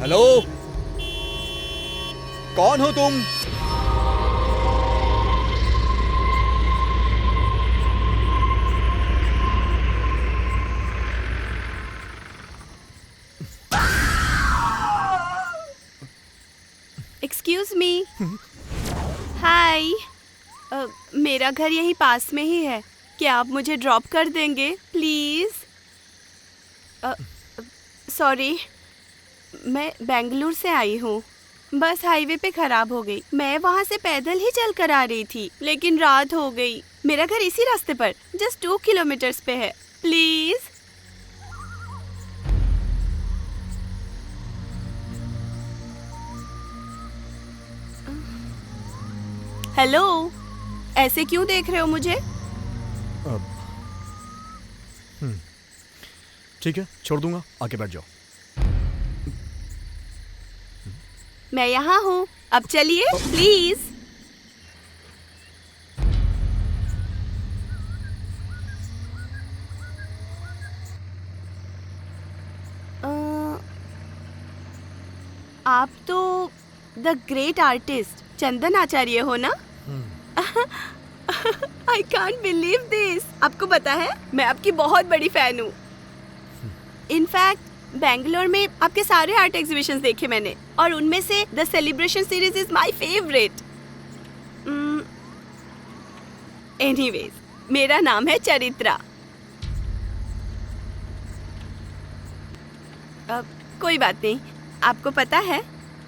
Hello, कौन हो तुम? Excuse me. हाय। मेरा घर यहीं पास में ही है, क्या आप मुझे ड्रॉप कर देंगे प्लीज? सॉरी, मैं बेंगलुरु से आई हूँ। बस हाईवे पे खराब हो गई। मैं वहाँ से पैदल ही चल कर आ रही थी, लेकिन रात हो गई। मेरा घर इसी रास्ते पर जस्ट 2 किलोमीटर्स पे है, प्लीज। हेलो, ऐसे क्यों देख रहे हो मुझे? ठीक है, छोड़ दूंगा, आके बैठ जाओ। मैं यहाँ हूँ, अब चलिए प्लीज। आप तो द ग्रेट आर्टिस्ट चंदन आचार्य हो ना? I can't believe this. आपको पता है, मैं आपकी बहुत बड़ी फैन हूँ। इनफैक्ट बेंगलोर में आपके सारे आर्ट एग्जीबिशंस देखे मैंने, और उनमें से the celebration series is my favourite. Anyways, मेरा नाम है चरित्रा। कोई बात नहीं। आपको पता है,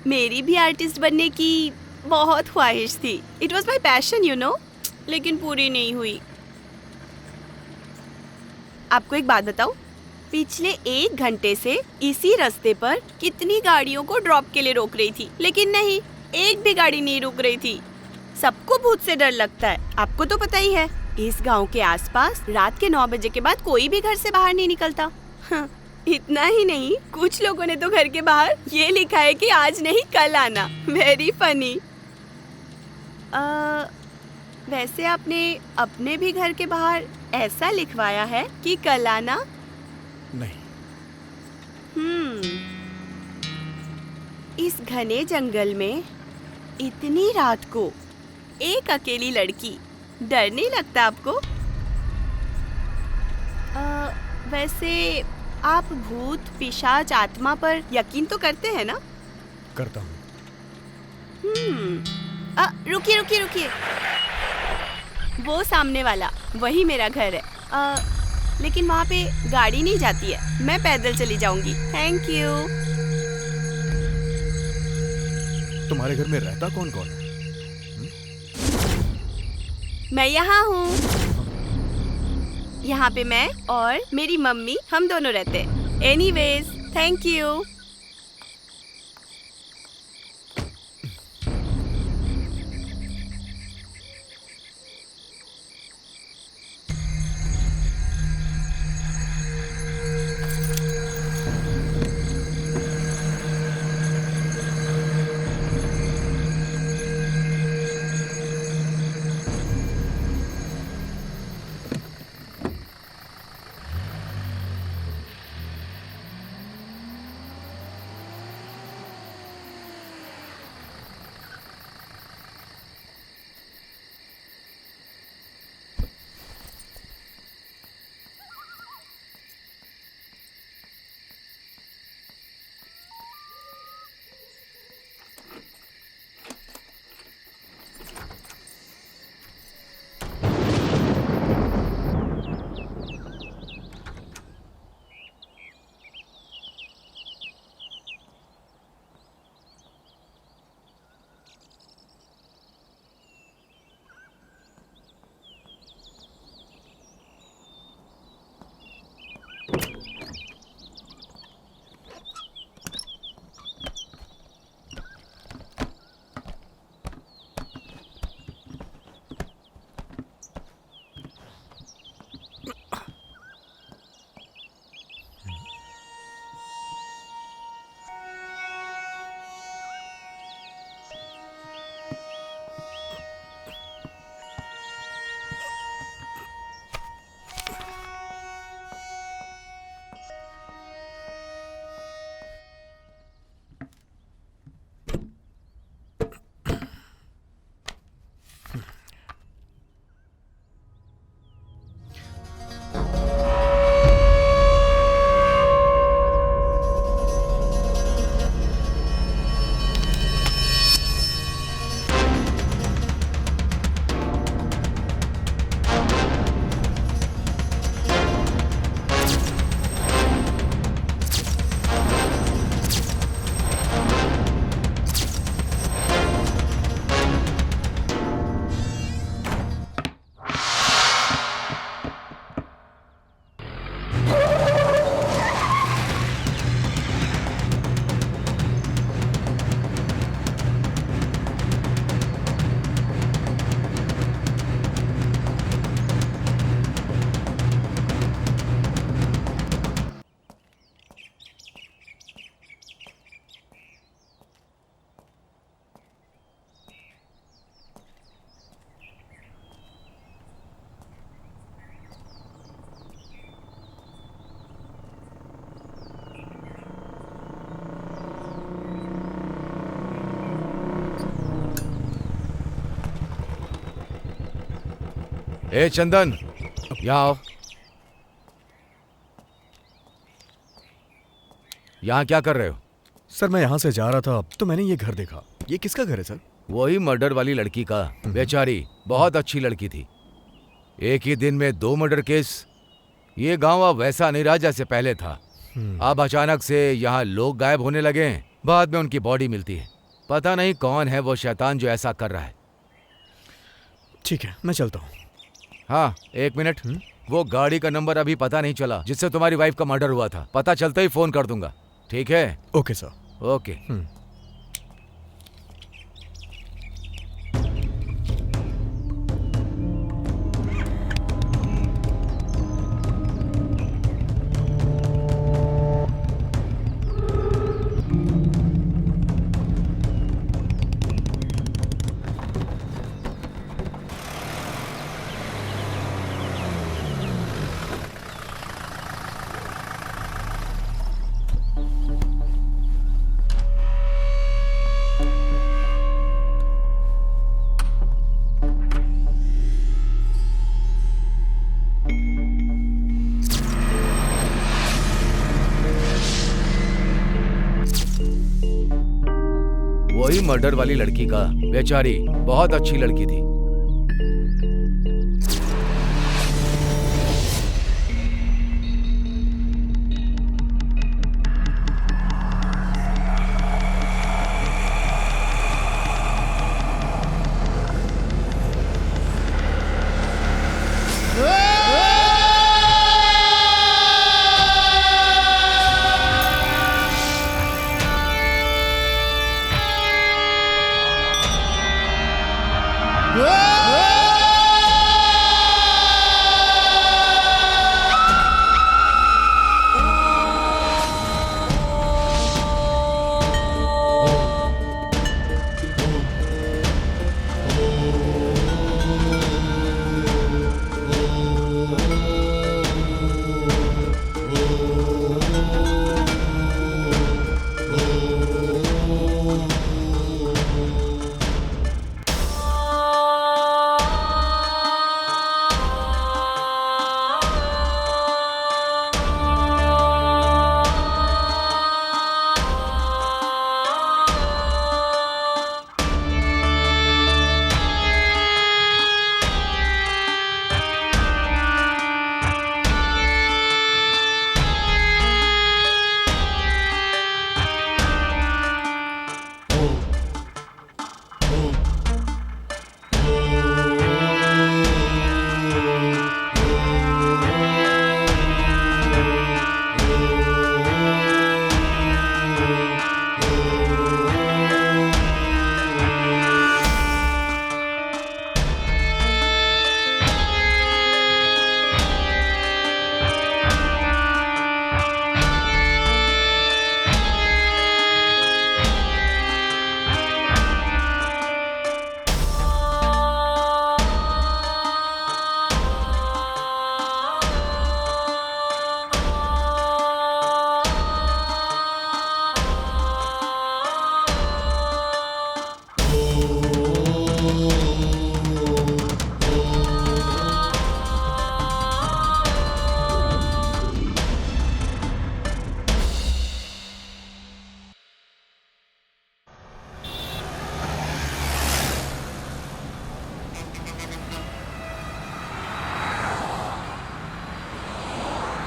मेरी भी आर्टिस्ट बनने की बहुत ख्वाहिश थी। It was my passion you know, लेकिन पूरी नहीं हुई। आपको एक बात बताऊं, पिछले 1 घंटे से इसी रास्ते पर कितनी गाड़ियों को ड्रॉप के लिए रोक रही थी, लेकिन नहीं, एक भी गाड़ी नहीं रुक रही थी। सबको भूत से डर लगता है, आपको तो पता ही है। इस गांव के आसपास रात के 9 बजे के बाद कोई भी घर से बाहर नहीं निकलता। इतना ही नहीं, कुछ लोगों ने तो घर के बाहर ये लिखा है कि आज नहीं कल आना। Very funny. वैसे आपने अपने भी घर के बाहर ऐसा लिखवाया है कि कल आना? नहीं। इस घने जंगल में इतनी रात को एक अकेली लड़की, डर नहीं लगता आपको? वैसे आप भूत, पिशाच, आत्मा पर यकीन तो करते हैं ना? करता हूँ। रुकिए रुकिए रुकिए, वो सामने वाला, वही मेरा घर है। लेकिन वहाँ पे गाड़ी नहीं जाती है, मैं पैदल चली जाऊंगी। Thank you. तुम्हारे घर में रहता कौन कौन है? मैं यहाँ हूँ। यहाँ पे मैं और मेरी मम्मी, हम दोनों रहते हैं। Anyways, thank you. ए चंदन, यहाँ आओ। यहाँ क्या कर रहे हो? सर मैं यहाँ से जा रहा था तो मैंने ये घर देखा। ये किसका घर है सर? वही मर्डर वाली लड़की का। बेचारी बहुत अच्छी लड़की थी। एक ही दिन में 2 मर्डर केस। ये गांव अब वैसा नहीं रहा जैसे पहले था। अब अचानक से यहाँ लोग गायब होने लगे हैं। बाद में उनकी बॉडी मिलती है। पता नहीं कौन है वो शैतान जो ऐसा कर रहा है। ठीक है, मैं चलता हूँ। हाँ, 1 मिनट। वो गाड़ी का नंबर अभी पता नहीं चला जिससे तुम्हारी वाइफ का मर्डर हुआ था। पता चलते ही फोन कर दूंगा, ठीक है? Okay sir. ओके। वही मर्डर वाली लड़की का। बेचारी बहुत अच्छी लड़की थी।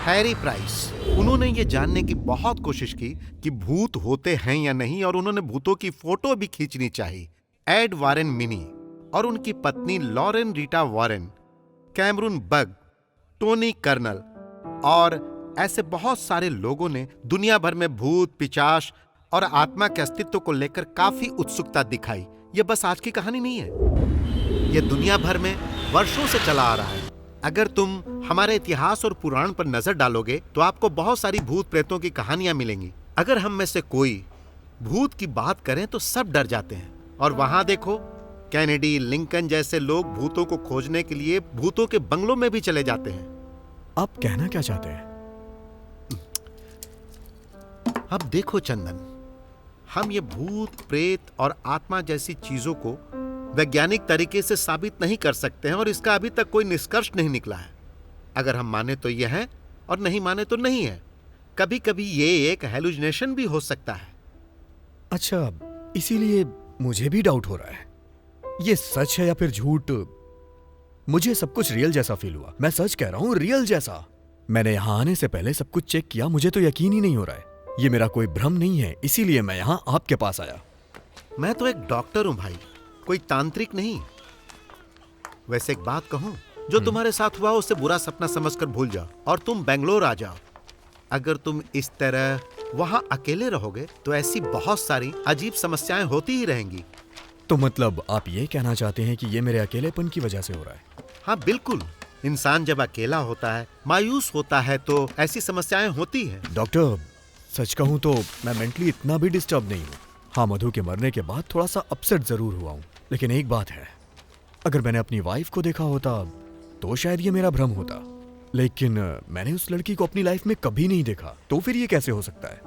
Harry price. उन्होंने ये जानने की बहुत कोशिश की कि भूत होते हैं या नहीं, और उन्होंने भूतों की फोटो भी खींचनी चाहिए। एड वारेन मिनी और उनकी पत्नी लॉरेन रीटा वारेन, कैमरून बग, टोनी कर्नल और ऐसे बहुत सारे लोगों ने दुनिया भर में भूत, पिशाच और आत्मा के अस्तित्व को लेकर काफी उत्सुकता दिखाई। यह बस आज की कहानी नहीं है, यह दुनिया भर में वर्षों से चला आ रहा है। अगर तुम हमारे इतिहास और पुराण पर नजर डालोगे तो आपको बहुत सारी भूत प्रेतों की कहानियां मिलेंगी। अगर हम में से कोई भूत की बात करें तो सब डर जाते हैं। और वहां देखो, कैनेडी, लिंकन जैसे लोग भूतों को खोजने के लिए भूतों के बंगलों में भी चले जाते हैं। आप कहना क्या चाहते हैं? अब देखो चंदन, हम ये भूत, प्रेत और आत्मा जैसी चीजों को वैज्ञानिक तरीके से साबित नहीं कर सकते हैं और इसका अभी तक कोई निष्कर्ष नहीं निकला है। अगर हम माने तो यह है और नहीं माने तो नहीं है। कभी कभी ये एक हेलुसिनेशन भी हो सकता है। अच्छा, इसीलिए मुझे भी डाउट हो रहा है, ये सच है या फिर झूठ। मुझे सब कुछ रियल जैसा फील हुआ। मैं सच कह रहा हूँ, रियल जैसा। मैंने यहाँ आने से पहले सब कुछ चेक किया, मुझे तो यकीन ही नहीं हो रहा है। ये मेरा कोई भ्रम नहीं है, इसीलिए मैं यहाँ आपके पास आया। मैं तो एक डॉक्टर हूं भाई, कोई तांत्रिक नहीं। वैसे एक बात कहूं, जो तुम्हारे साथ हुआ उसे बुरा सपना समझकर भूल जाओ और तुम बेंगलोर आ जाओ। अगर तुम इस तरह वहां अकेले रहोगे तो ऐसी बहुत सारी अजीब समस्याएं होती ही रहेंगी। तो मतलब आप ये कहना चाहते हैं कि ये मेरे अकेलेपन की वजह से हो रहा है? हाँ बिल्कुल, इंसान जब अकेला होता है, मायूस होता है, तो ऐसी समस्याएं होती हैं। डॉक्टर, सच कहूं तो मैं मेंटली इतना भी डिस्टर्ब नहीं हूँ। हाँ, मधु के मरने के बाद थोड़ा सा अपसेट जरूर हुआ हूँ, लेकिन एक बात है, अगर मैंने अपनी वाइफ को देखा होता तो शायद ये मेरा भ्रम होता, लेकिन मैंने उस लड़की को अपनी लाइफ में कभी नहीं देखा, तो फिर ये कैसे हो सकता है?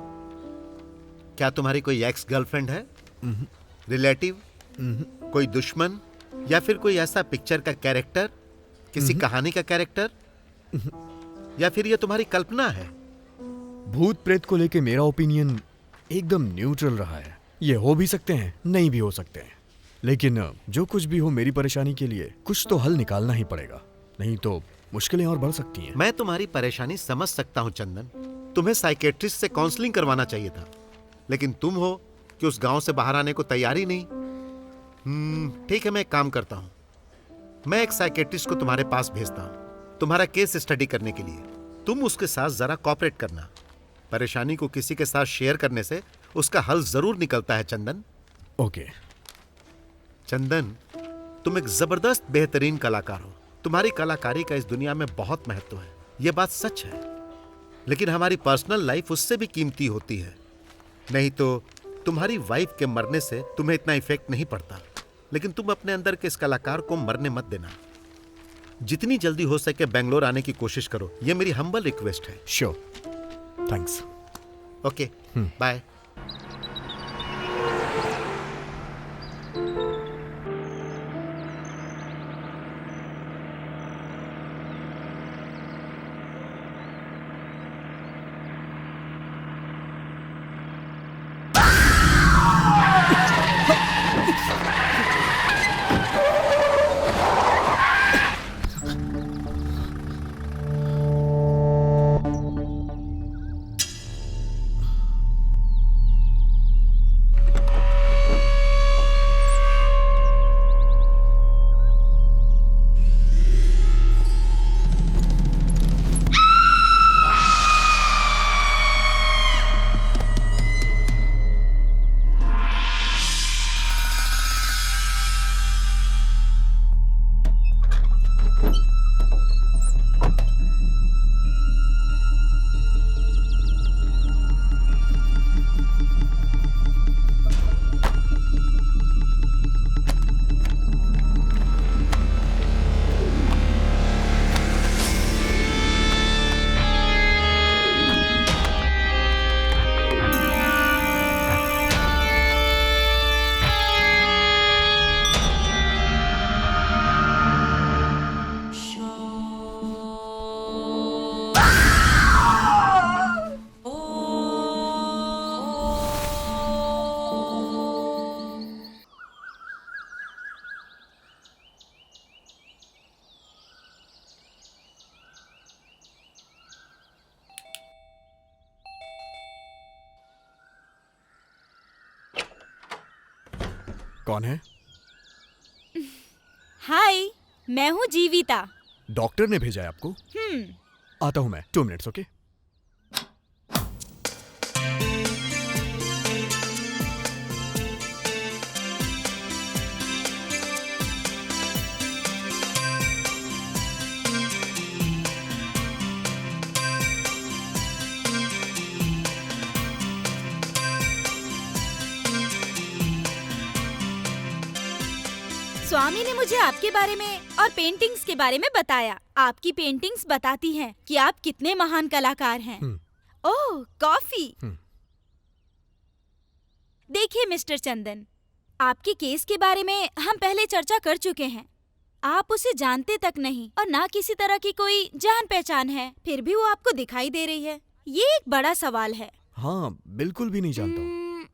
क्या तुम्हारी कोई एक्स गर्लफ्रेंड है, रिलेटिव, कोई दुश्मन, या फिर कोई ऐसा पिक्चर का कैरेक्टर, किसी कहानी का कैरेक्टर, या फिर ये तुम्हारी कल्पना है? भूत प्रेत को लेके मेरा ओपिनियन एकदम न्यूट्रल रहा है। ये हो भी सकते हैं, नहीं भी हो सकते हैं, लेकिन जो कुछ भी हो, मेरी परेशानी के लिए कुछ तो हल निकालना ही पड़ेगा, नहीं तो मुश्किलें और बढ़ सकती हैं। मैं तुम्हारी परेशानी समझ सकता हूँ चंदन, तुम्हें साइकेट्रिस्ट से काउंसलिंग करवाना चाहिए था, लेकिन तुम हो कि उस गांव से बाहर आने को तैयार ही नहीं। ठीक है, मैं एक काम करता हूँ, मैं एक साइकेट्रिस्ट को तुम्हारे पास भेजता हूँ तुम्हारा केस स्टडी करने के लिए। तुम उसके साथ जरा कोऑपरेट करना। परेशानी को किसी के साथ शेयर करने से उसका हल जरूर निकलता है चंदन। ओके। चंदन, तुम एक जबरदस्त बेहतरीन कलाकार हो। तुम्हारी कलाकारी का इस दुनिया में बहुत महत्व है, यह बात सच है, लेकिन हमारी पर्सनल लाइफ उससे भी कीमती होती है। नहीं तो तुम्हारी वाइफ के मरने से तुम्हें इतना इफेक्ट नहीं पड़ता, लेकिन तुम अपने अंदर के इस कलाकार को मरने मत देना। जितनी जल्दी हो सके बेंगलोर आने की कोशिश करो, यह मेरी हम्बल रिक्वेस्ट है। Sure, thanks. Okay, bye. कौन है? हाय, मैं हूँ जीविता। डॉक्टर ने भेजा है आपको? आता हूं मैं, 2 मिनट्स। ओके। स्वामी ने मुझे आपके बारे में और पेंटिंग्स के बारे में बताया। आपकी पेंटिंग्स बताती हैं कि आप कितने महान कलाकार हैं। ओह, कॉफी। देखिए मिस्टर चंदन, आपके केस के बारे में हम पहले चर्चा कर चुके हैं। आप उसे जानते तक नहीं और ना किसी तरह की कोई जान पहचान है, फिर भी वो आपको दिखाई दे रही है। ये एक बड़ा सवाल है। हाँ, बिल्कुल भी नहीं जानता हूँ।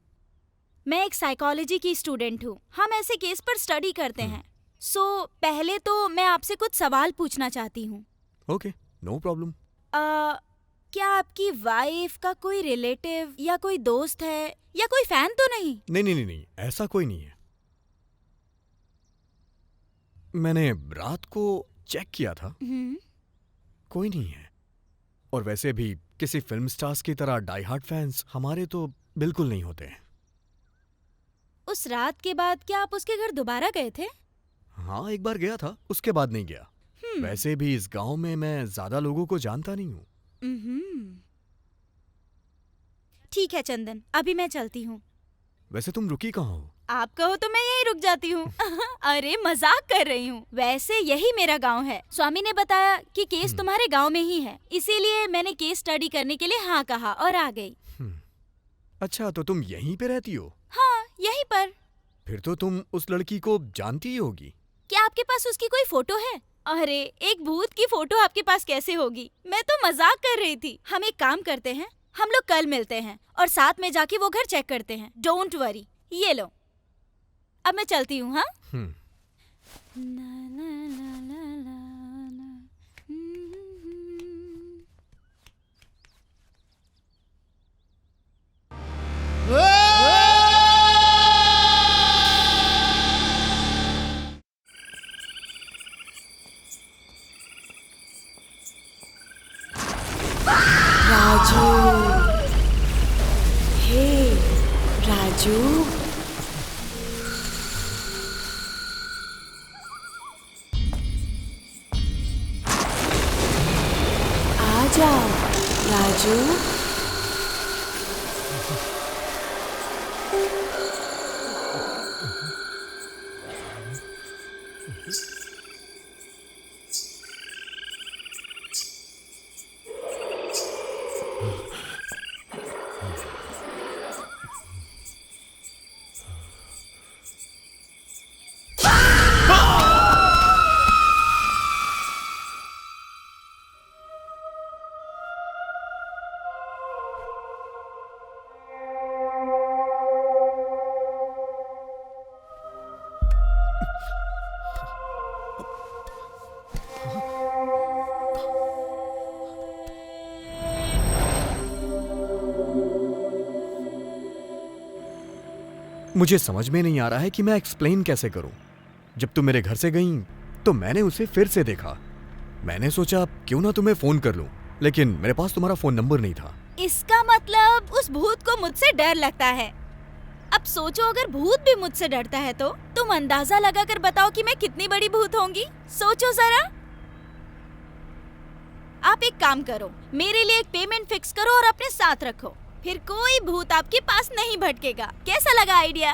मैं एक साइकोलॉजी की स्टूडेंट हूँ। हम ऐसे केस पर स्टडी करते हैं। सो पहले तो मैं आपसे कुछ सवाल पूछना चाहती हूँ। Okay, no problem. क्या आपकी वाइफ का कोई रिलेटिव या कोई दोस्त है या कोई फैन तो नहीं? नहीं नहीं नहीं नहीं, ऐसा कोई नहीं है। मैंने रात को चेक किया था, कोई नहीं है। और वैसे भी किसी फिल्म स्टार्स की तरह डाई हार्ड फैंस हमारे तो बिल्कुल नहीं होते हैं। उस रात के बाद क्या आप उसके घर दोबारा गए थे? हाँ, एक बार गया था, उसके बाद नहीं गया। वैसे भी इस गांव में मैं ज्यादा लोगों को जानता नहीं हूँ। ठीक है चंदन, अभी मैं चलती हूँ। वैसे तुम रुकी कहाँ हो? आप कहो तो मैं यहीं रुक जाती हूँ। अरे मजाक कर रही हूँ। वैसे यही मेरा गांव है। स्वामी ने बताया कि केस तुम्हारे गांव में ही है, इसीलिए मैंने केस स्टडी करने के लिए हाँ कहा और आ गई। अच्छा, तो तुम यहीं पे रहती हो? हाँ, यहीं पर। फिर तो तुम उस लड़की को जानती ही होगी। क्या आपके पास उसकी कोई फोटो है? अरे, एक भूत की फोटो आपके पास कैसे होगी? मैं तो मजाक कर रही थी। हम एक काम करते हैं, हम लोग कल मिलते हैं और साथ में जाके वो घर चेक करते हैं। Don't worry. ये लो, अब मैं चलती हूँ। हाँ, राजू, हे राजू, आ जाओ राजू। मुझे समझ में नहीं आ रहा है कि मैं एक्सप्लेन कैसे करूं। जब तुम मेरे घर से गईं, तो मैंने उसे फिर से देखा। मैंने सोचा क्यों ना तुम्हें फोन कर लूं, लेकिन मेरे पास तुम्हारा फोन नंबर नहीं था। इसका मतलब उस भूत को मुझसे डर लगता है। अब सोचो, अगर भूत भी मुझसे डरता है तो तुम अंदाजा लगा कर बताओ कि मैं कितनी बड़ी भूत होंगी। सोचो जरा। आप एक काम करो, मेरे लिए एक पेमेंट फिक्स करो और अपने साथ रखो, फिर कोई भूत आपके पास नहीं भटकेगा। कैसा लगा आइडिया?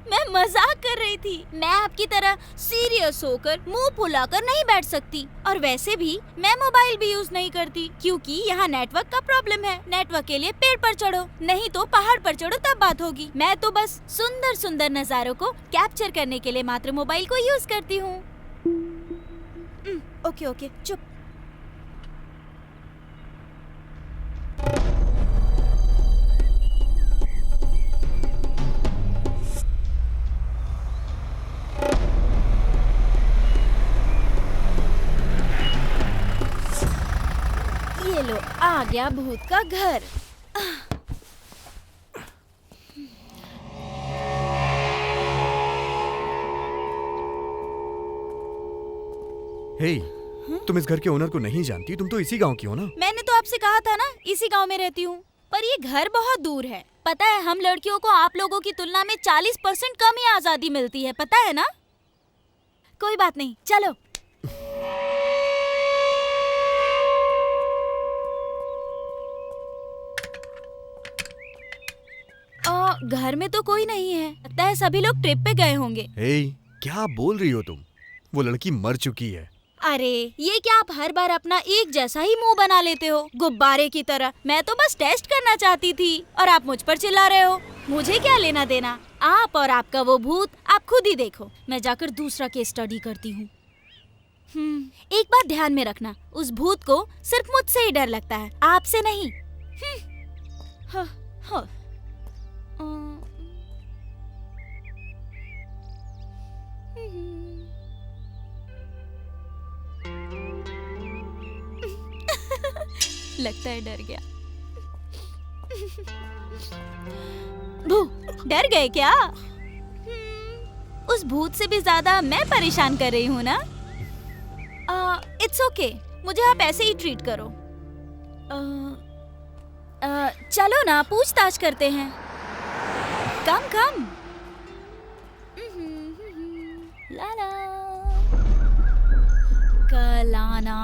मैं मजाक कर रही थी। मैं आपकी तरह सीरियस होकर मुंह फुलाकर नहीं बैठ सकती, और वैसे भी मैं मोबाइल भी यूज नहीं करती क्योंकि यहाँ नेटवर्क का प्रॉब्लम है। नेटवर्क के लिए पेड़ पर चढ़ो, नहीं तो पहाड़ पर चढ़ो, तब बात होगी। मैं तो बस सुंदर सुंदर नजारों को कैप्चर करने के लिए मात्र मोबाइल को यूज करती हूँ। ओके ओके, चुप। ये लो, आ गया भूत का घर। हे, तुम इस घर के ओनर को नहीं जानती? तुम तो इसी गांव की हो ना? मैंने तो आपसे कहा था ना, इसी गांव में रहती हूँ, पर ये घर बहुत दूर है। पता है, हम लड़कियों को आप लोगों की तुलना में 40% कम ही आजादी मिलती है, पता है ना? कोई बात नहीं, चलो। घर में तो कोई नहीं है, लगता है सभी लोग ट्रिप पे गए होंगे। हे, क्या बोल रही हो तुम? वो लड़की मर चुकी है। अरे, ये क्या आप हर बार अपना एक जैसा ही मुंह बना लेते हो, गुब्बारे की तरह? मैं तो बस टेस्ट करना चाहती थी और आप मुझ पर चिल्ला रहे हो। मुझे क्या लेना देना? आप और आपका वो भूत आप खुद ही देखो। मैं जाकर दूसरा केस स्टडी करती हूँ। एक बात ध्यान में रखना, उस भूत को सिर्फ मुझसे ही डर लगता है, आपसे नहीं। हाँ, हाँ। लगता है डर गया। भू, डर गए क्या? उस भूत से भी ज्यादा मैं परेशान कर रही हूँ ना? इट्स ओके, मुझे आप ऐसे ही ट्रीट करो। चलो ना, पूछताछ करते हैं। कम कम। लाला कलाना।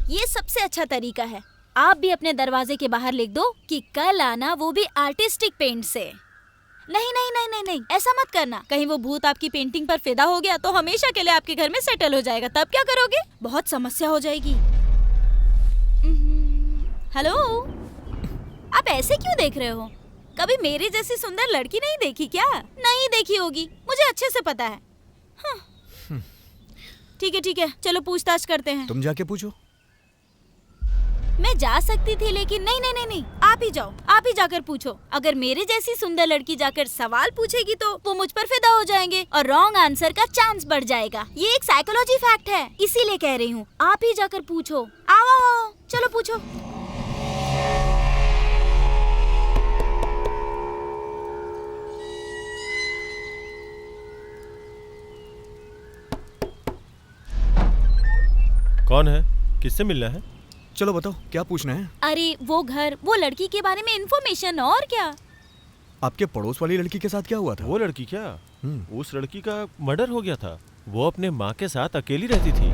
ये सबसे अच्छा तरीका है। आप भी अपने दरवाजे के बाहर लिख दो कि कल आना, वो भी आर्टिस्टिक पेंट से। नहीं नहीं नहीं नहीं नहीं, ऐसा मत करना। कहीं वो भूत आपकी पेंटिंग पर फिदा हो गया तो हमेशा के लिए आपके घर में सेटल हो जाएगा, तब क्या करोगे? बहुत समस्या हो जाएगी। हेलो, आप ऐसे क्यों देख रहे हो? कभी मेरी जैसी सुंदर लड़की नहीं देखी क्या? नहीं देखी होगी, मुझे अच्छे से पता है। ठीक है, चलो पूछताछ करते हैं। तुम जाके पूछो। मैं जा सकती थी लेकिन नहीं नहीं नहीं नहीं, आप ही जाओ, आप ही जाकर पूछो। अगर मेरे जैसी सुंदर लड़की जाकर सवाल पूछेगी तो वो मुझ पर फिदा हो जाएंगे और रॉन्ग आंसर का चांस बढ़ जाएगा। ये एक साइकोलॉजी फैक्ट है, इसीलिए कह रही हूँ। आप ही जाकर पूछो। आओ आओ, चलो पूछो। कौन है? किससे मिलना है? चलो बताओ, क्या पूछना है? अरे वो घर, वो लड़की के बारे में इन्फॉर्मेशन। और क्या? आपके पड़ोस वाली लड़की के साथ क्या हुआ था? वो लड़की क्या? उस लड़की का मर्डर हो गया था। वो अपने माँ के साथ अकेली रहती थी।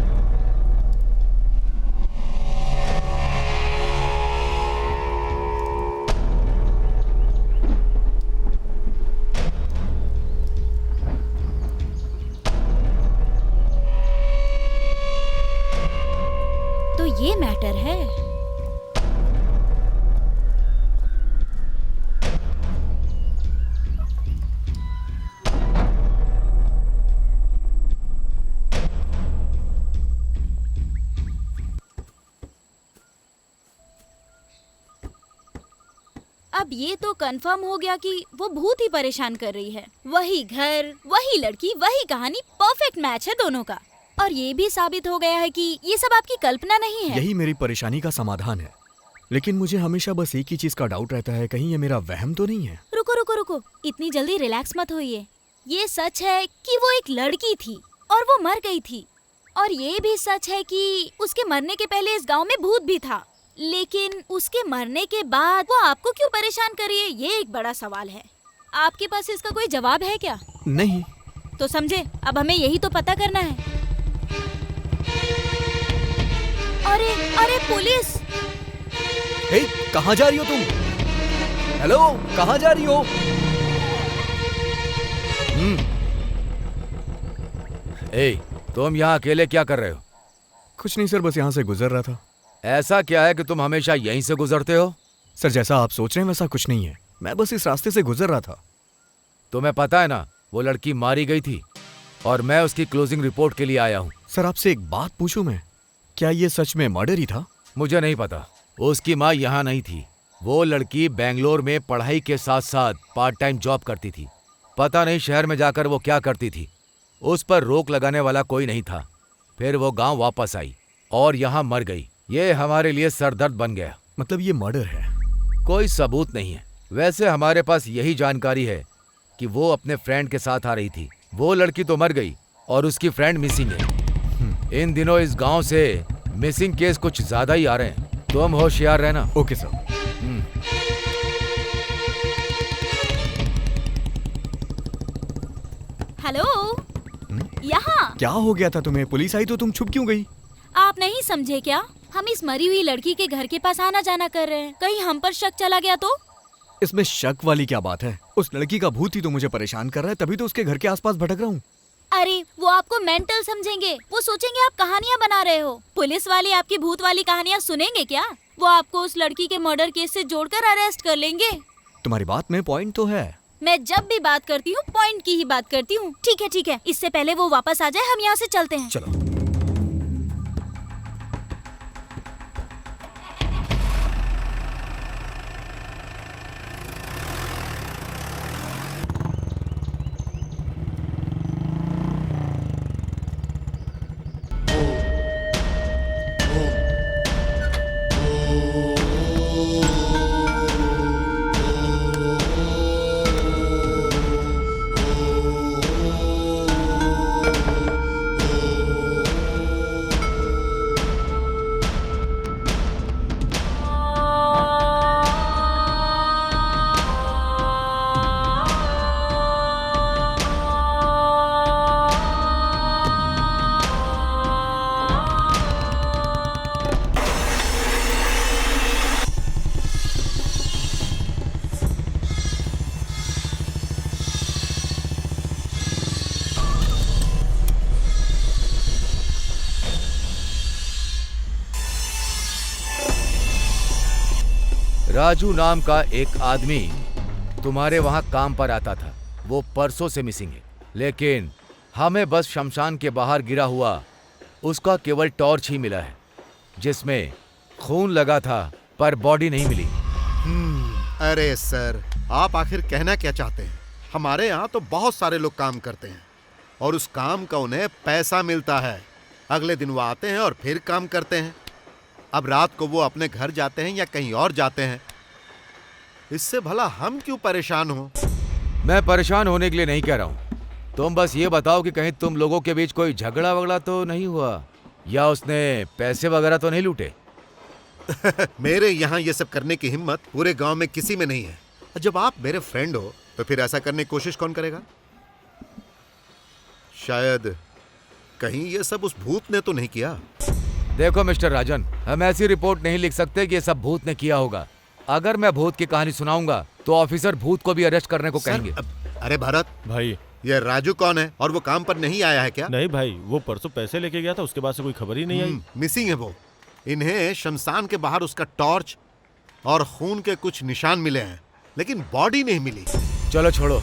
तो ये मैटर है। अब ये तो कंफर्म हो गया कि वो भूत ही परेशान कर रही है। वही घर, वही लड़की, वही कहानी, परफेक्ट मैच है दोनों का। और ये भी साबित हो गया है कि ये सब आपकी कल्पना नहीं है। यही मेरी परेशानी का समाधान है। लेकिन मुझे हमेशा बस एक ही चीज का डाउट रहता है, कहीं ये मेरा वहम तो नहीं है। रुको रुको रुको, इतनी जल्दी रिलैक्स मत होइए। ये सच है कि वो एक लड़की थी और वो मर गई थी। और ये भी सच है कि उसके मरने के पहले इस गांव में भूत भी था। लेकिन उसके मरने के बाद वो आपको क्यों परेशान कर रही है, ये एक बड़ा सवाल है। आपके पास इसका कोई जवाब है क्या? नहीं। तो समझे, अब हमें यही तो पता करना है। अरे अरे पुलिस! हे, कहाँ जा रही हो तुम? हेलो, कहाँ जा रही हो? तुम यहाँ अकेले क्या कर रहे हो? कुछ नहीं सर, बस यहाँ से गुजर रहा था। ऐसा क्या है कि तुम हमेशा यहीं से गुजरते हो? सर, जैसा आप सोच रहे हैं वैसा कुछ नहीं है, मैं बस इस रास्ते से गुजर रहा था। तुम्हें पता है ना, वो लड़की मारी गई थी और मैं उसकी क्लोजिंग रिपोर्ट के लिए आया हूँ। सर, आपसे एक बात पूछूं मैं, क्या ये सच में मर्डर ही था? मुझे नहीं पता, उसकी माँ यहाँ नहीं थी। वो लड़की बेंगलोर में पढ़ाई के साथ साथ पार्ट टाइम जॉब करती थी। पता नहीं शहर में जाकर वो क्या करती थी। उस पर रोक लगाने वाला कोई नहीं था। फिर वो गांव वापस आई और यहाँ मर गई। ये हमारे लिए सरदर्द बन गया। मतलब ये मर्डर है? कोई सबूत नहीं है। वैसे हमारे पास यही जानकारी है कि वो अपने फ्रेंड के साथ आ रही थी। वो लड़की तो मर गई और उसकी फ्रेंड मिसिंग है। इन दिनों इस गांव से मिसिंग केस कुछ ज्यादा ही आ रहे हैं। तुम होशियार रहना। Okay sir. हेलो, यहाँ। क्या हो गया था तुम्हें? पुलिस आई तो तुम छुप क्यों गई? आप नहीं समझे क्या? हम इस मरी हुई लड़की के घर के पास आना जाना कर रहे हैं। कहीं हम पर शक चला गया तो? इसमें शक वाली क्या बात है? उस लड़की का भूत ही तो मुझे परेशान कर रहा है, तभी तो उसके घर के आसपास भटक रहा हूँ। अरे वो आपको मेंटल समझेंगे, वो सोचेंगे आप कहानियाँ बना रहे हो। पुलिस वाले आपकी भूत वाली कहानियाँ सुनेंगे क्या? वो आपको उस लड़की के मर्डर केस से जोड़कर अरेस्ट कर लेंगे। तुम्हारी बात में पॉइंट तो है। मैं जब भी बात करती हूँ पॉइंट की ही बात करती हूँ। ठीक है, इससे पहले वो वापस आ जाए हम यहाँ से चलते हैं। चलो। राजू नाम का एक आदमी तुम्हारे वहां काम पर आता था। वो परसों से मिसिंग है, लेकिन हमें बस शमशान के बाहर गिरा हुआ उसका केवल टॉर्च ही मिला है, जिसमें खून लगा था पर बॉडी नहीं मिली। अरे सर, आप आखिर कहना क्या चाहते हैं? हमारे यहाँ तो बहुत सारे लोग काम करते हैं और उस काम का उन्हें पैसा मिलता है। अगले दिन वो आते हैं और फिर काम करते हैं। अब रात को वो अपने घर जाते हैं या कहीं और जाते हैं। इससे भला हम क्यों परेशान हो? मैं परेशान होने के लिए नहीं कह रहा हूँ। तुम बस ये बताओ कि कहीं तुम लोगों के बीच कोई झगड़ा वगड़ा तो नहीं हुआ, या उसने पैसे वगैरह तो नहीं लूटे? मेरे यहाँ ये सब करने की हिम्मत पूरे गांव में किसी में नहीं है। जब आप मेरे फ्रेंड हो तो फिर ऐसा करने की कोशिश कौन करेगा? शायद कहीं ये सब उस भूत ने तो नहीं किया। देखो मिस्टर राजन, हम ऐसी रिपोर्ट नहीं लिख सकते कि ये सब भूत ने किया होगा। अगर मैं भूत की कहानी सुनाऊंगा तो ऑफिसर भूत को भी अरेस्ट करने को कहेंगे। अरे भरत भाई, ये राजू कौन है और वो काम पर नहीं आया है क्या? नहीं भाई, वो परसों पैसे लेके गया था, उसके बाद से कोई खबर ही नहीं आई। मिसिंग है वो। इन्हें शमशान के बाहर उसका टॉर्च और खून के कुछ निशान मिले हैं, लेकिन बॉडी नहीं मिली। चलो छोड़ो,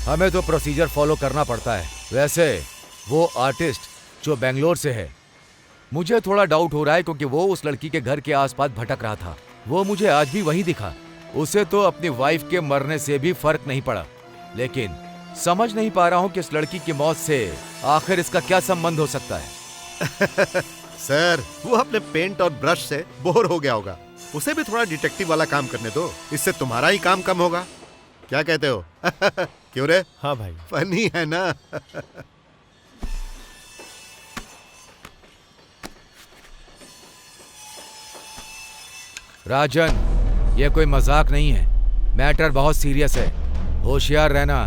हमें तो प्रोसीजर फॉलो करना पड़ता है। वैसे वो आर्टिस्ट जो बेंगलोर से है, मुझे थोड़ा डाउट हो रहा है क्योंकि वो उस लड़की के घर के आसपास भटक रहा था। वो मुझे आज भी वहीं दिखा। उसे तो अपनी वाइफ के मरने से भी फर्क नहीं पड़ा, लेकिन समझ नहीं पा रहा हूँ कि इस लड़की की मौत से आखिर इसका क्या संबंध हो सकता है। सर, वो अपने पेंट और ब्रश से बोर हो गया होगा। उसे भी थोड़ा डिटेक्टिव वाला काम करने दो, इससे तुम्हारा ही काम कम होगा। क्या कहते हो? क्यों रे? हाँ भाई। फनी है ना? राजन, ये कोई मजाक नहीं है। मैटर बहुत सीरियस है, होशियार रहना।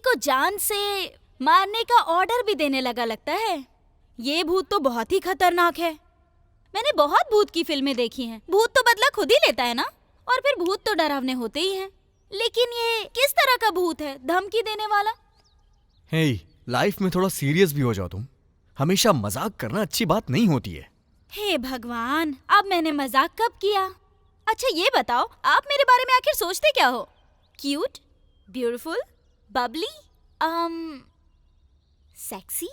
को जान से मारने का ऑर्डर भी देने लगा लगता है। ये भूत तो बहुत ही खतरनाक है। मैंने बहुत भूत की फिल्में देखी हैं। भूत तो बदला खुद ही लेता है ना, और फिर भूत तो डरावने होते ही हैं। लेकिन ये किस तरह का भूत है, धमकी देने वाला? हे, लाइफ में थोड़ा सीरियस भी हो जाओ तुम। हमेशा मजाक करना अच्छी बात नहीं होती है। हे भगवान, अब मैंने मजाक कब किया? अच्छा ये बताओ, आप मेरे बारे में आखिर सोचते क्या हो? Cute, beautiful, Babli, sexy?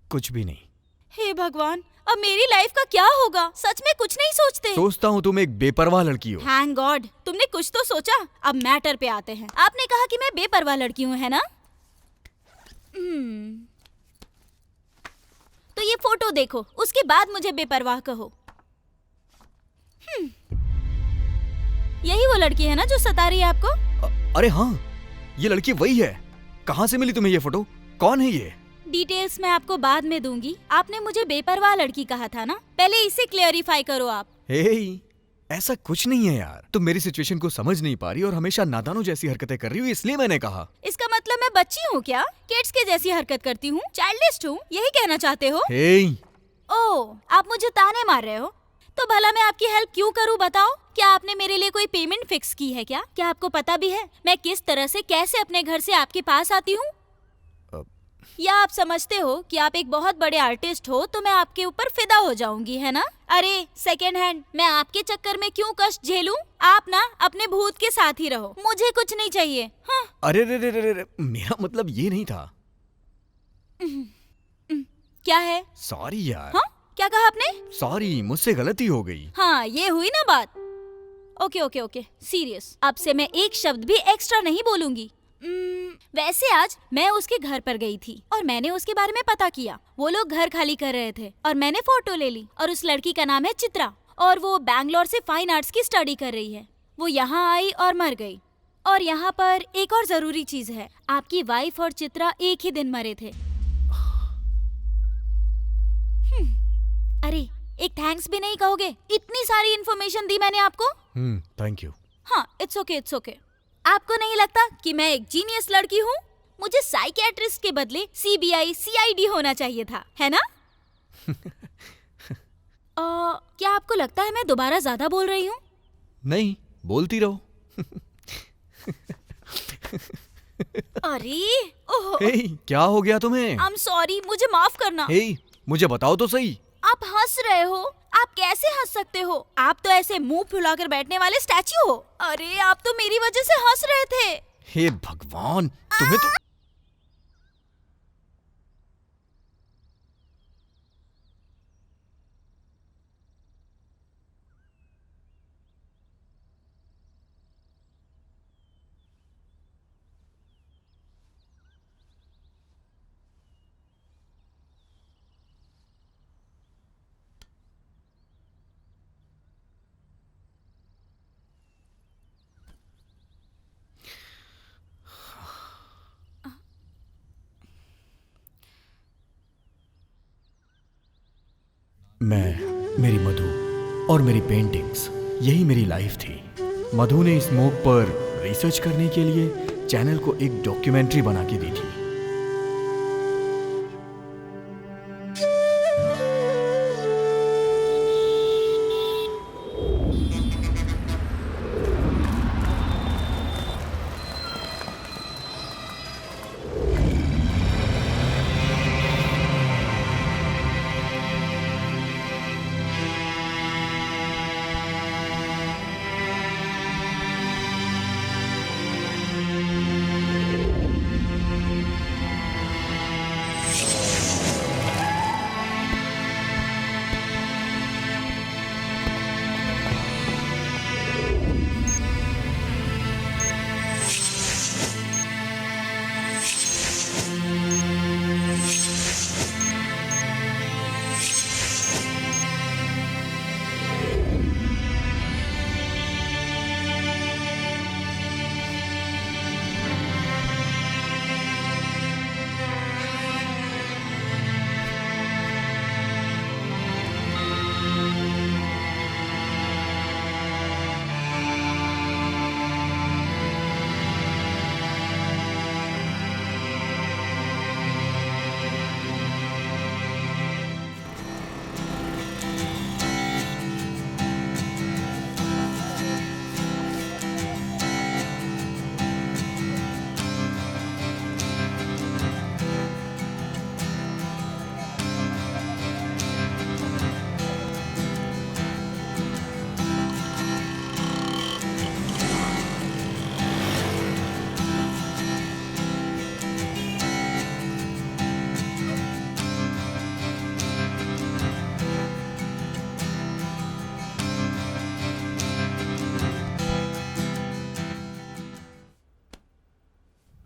कुछ भी नहीं। हे भगवान, अब मेरी लाइफ का क्या होगा? सच में कुछ नहीं सोचते? सोचता हूँ तुम एक बेपरवाह लड़की हो। थैंक गॉड, तुमने कुछ तो सोचा। अब मैटर पे आते हैं। आपने कहा कि मैं बेपरवाह लड़की हूँ, है ना? तो ये फोटो देखो, उसके बाद मुझे बेपरवाह कहो। यही वो लड़की है ना जो सता रही है आपको? अरे हाँ, ये लड़की वही है। कहाँ से मिली तुम्हें ये फोटो? कौन है ये? डिटेल्स मैं आपको बाद में दूंगी। आपने मुझे बेपरवाह लड़की कहा था ना, पहले इसे क्लियरिफाई करो आप। हे, ऐसा कुछ नहीं है यार। तुम मेरी सिचुएशन को समझ नहीं पा रही और हमेशा नादानों जैसी हरकतें कर रही हो, इसलिए मैंने कहा। इसका मतलब मैं बच्ची हूँ क्या? किड्स के जैसी हरकत करती हूँ, चाइल्डिश हूँ, यही कहना चाहते हो? हे, ओह, आप मुझे ताने मार रहे हो? तो भला मैं आपकी हेल्प क्यों करूं बताओ? क्या आपने मेरे लिए कोई पेमेंट फिक्स की है क्या? क्या आपको पता भी है मैं किस तरह से कैसे अपने घर से आपके पास आती हूँ? या आप समझते हो कि आप एक बहुत बड़े आर्टिस्ट हो तो मैं आपके ऊपर फिदा हो जाऊंगी, है ना? अरे सेकेंड हैंड, मैं आपके चक्कर में क्यों कष्ट झेलूं? आप ना अपने भूत के साथ ही रहो, मुझे कुछ नहीं चाहिए। हाँ। अरे रे रे रे रे, मेरा मतलब ये नहीं था। क्या है? सॉरी यार। हाँ? क्या कहा आपने? सॉरी, मुझसे गलती हो गई। हाँ, ये हुई ना बात। Okay okay okay, serious. अब से मैं एक शब्द भी एक्स्ट्रा नहीं बोलूंगी। वैसे आज मैं उसके घर पर गई थी और मैंने उसके बारे में पता किया। वो लोग घर खाली कर रहे थे और मैंने फोटो ले ली। और उस लड़की का नाम है चित्रा और वो बैंगलोर से फाइन आर्ट्स की स्टडी कर रही है। वो यहाँ आई और मर गई। और यहाँ पर एक और जरूरी चीज है, आपकी वाइफ और चित्रा एक ही दिन मरे थे। अरे एक थैंक्स भी नहीं कहोगे? इतनी सारी इन्फॉर्मेशन दी मैंने आपको। Thank you. हाँ, इट्स ओके इट्स ओके। आपको नहीं लगता कि मैं एक जीनियस लड़की हूँ? मुझे साइकियाट्रिस्ट के बदले सीबीआई सीआईडी होना चाहिए था, है ना? क्या आपको लगता है मैं दोबारा ज्यादा बोल रही हूँ? नहीं, बोलती रहो। अरे ओह, हे, क्या हो गया तुम्हें? आई एम सॉरी, मुझे माफ करना। हे, मुझे बताओ तो सही। आप हंस रहे हो? आप कैसे हंस सकते हो? आप तो ऐसे मुंह फुलाकर बैठने वाले स्टैच्यू हो। अरे आप तो मेरी वजह से हंस रहे थे। हे भगवान, तुम्हें तो मैं, मेरी मधु और मेरी पेंटिंग्स, यही मेरी लाइफ थी। मधु ने इस स्मोक पर रिसर्च करने के लिए चैनल को एक डॉक्यूमेंट्री बना के दी थी।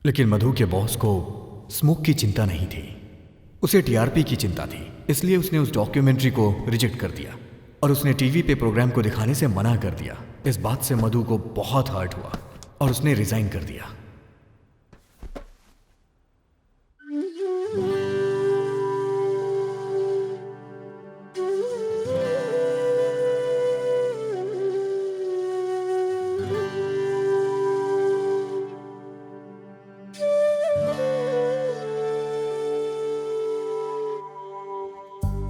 लेकिन मधु के बॉस को स्मोक की चिंता नहीं थी, उसे टीआरपी की चिंता थी। इसलिए उसने उस डॉक्यूमेंट्री को रिजेक्ट कर दिया और उसने टीवी पे प्रोग्राम को दिखाने से मना कर दिया। इस बात से मधु को बहुत हर्ट हुआ और उसने रिजाइन कर दिया।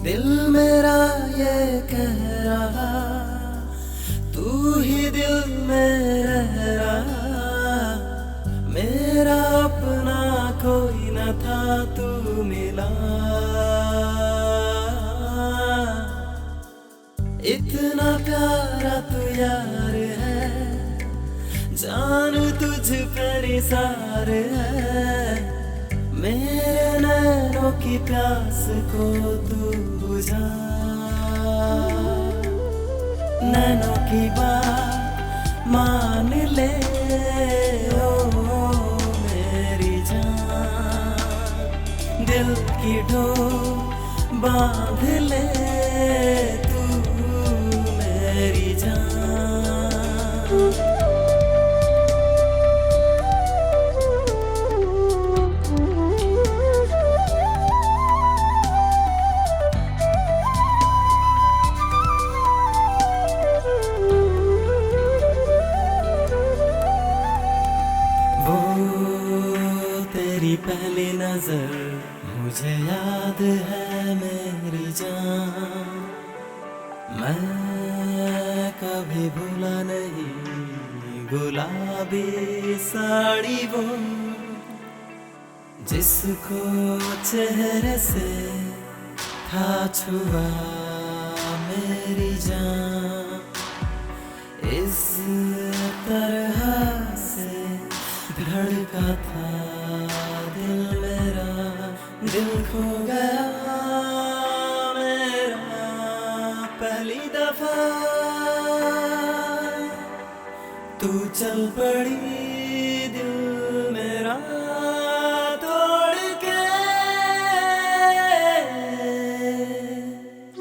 दिल मेरा ये कह रहा, तू ही दिल में रह रहा, मेरा अपना कोई न था, तू मिला। इतना प्यारा तू यार है, जान तुझ पर निसार है, मेरे नैनों की प्यास को तू बुझा। नैनों की बात मान ले ओ मेरी जान, दिल की डोर बांध ले तू मेरी जान। पहली नजर मुझे याद है मेरी जान, मैं कभी भूला नहीं गुलाबी साड़ी वो, जिसको चेहरे से था छुआ मेरी जान। इस तरह से धड़का था दिल मेरा, दिल खो गया मेरा पहली दफा, तू चल पड़ी दिल मेरा तोड़ के,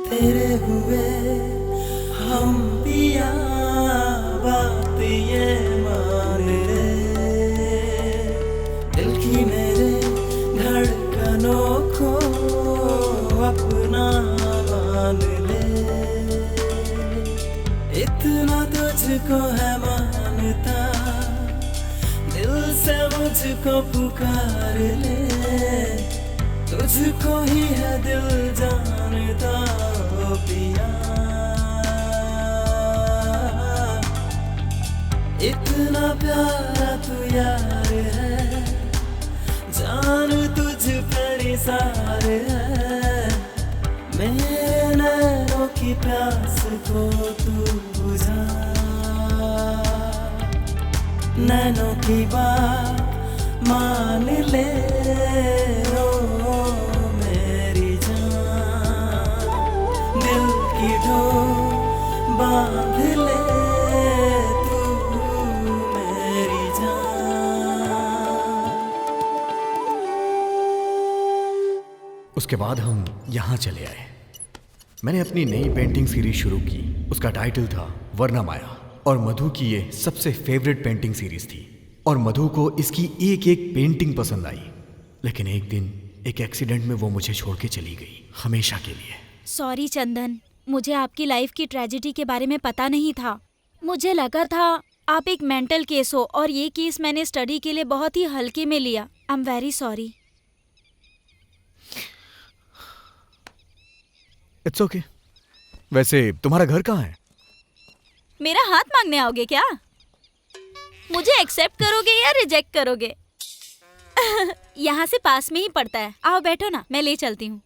तेरे हुए हम पिया बात ये मान ले, दिल की मेरे धड़कनों को अपना मान ले। इतना तुझको है मानता, दिल से मुझको पुकार ले, तुझको ही है दिल जानता ओ पिया। इतना प्यारा तू यार है, जान तुझ पर निसार है, मेरे नैनों की प्यास को तू बुझा। नैनों की बात मान ले ओ मेरी जान, दिल की डोर बांध ले तू मेरी जान। उसके बाद हम यहाँ चले आए। मैंने अपनी नई पेंटिंग सीरीज शुरू की। उसका टाइटल था वरना माया, और मधु की ये सबसे फेवरेट पेंटिंग सीरीज थी, और मधु को इसकी एक एक पेंटिंग पसंद आई। लेकिन एक दिन एक एक्सीडेंट में वो मुझे छोड़ के चली गई, हमेशा के लिए। सॉरी चंदन, मुझे आपकी लाइफ की ट्रेजेडी के बारे में पता नहीं था। मुझे लगा था आप एक मेंटल केस हो, और ये केस मैंने स्टडी के लिए बहुत ही हल्के में लिया। I am very sorry. It's okay. वैसे तुम्हारा घर कहाँ है? मेरा हाथ मांगने आओगे क्या? मुझे एक्सेप्ट करोगे या रिजेक्ट करोगे? यहाँ से पास में ही पड़ता है। आओ बैठो ना, मैं ले चलती हूँ।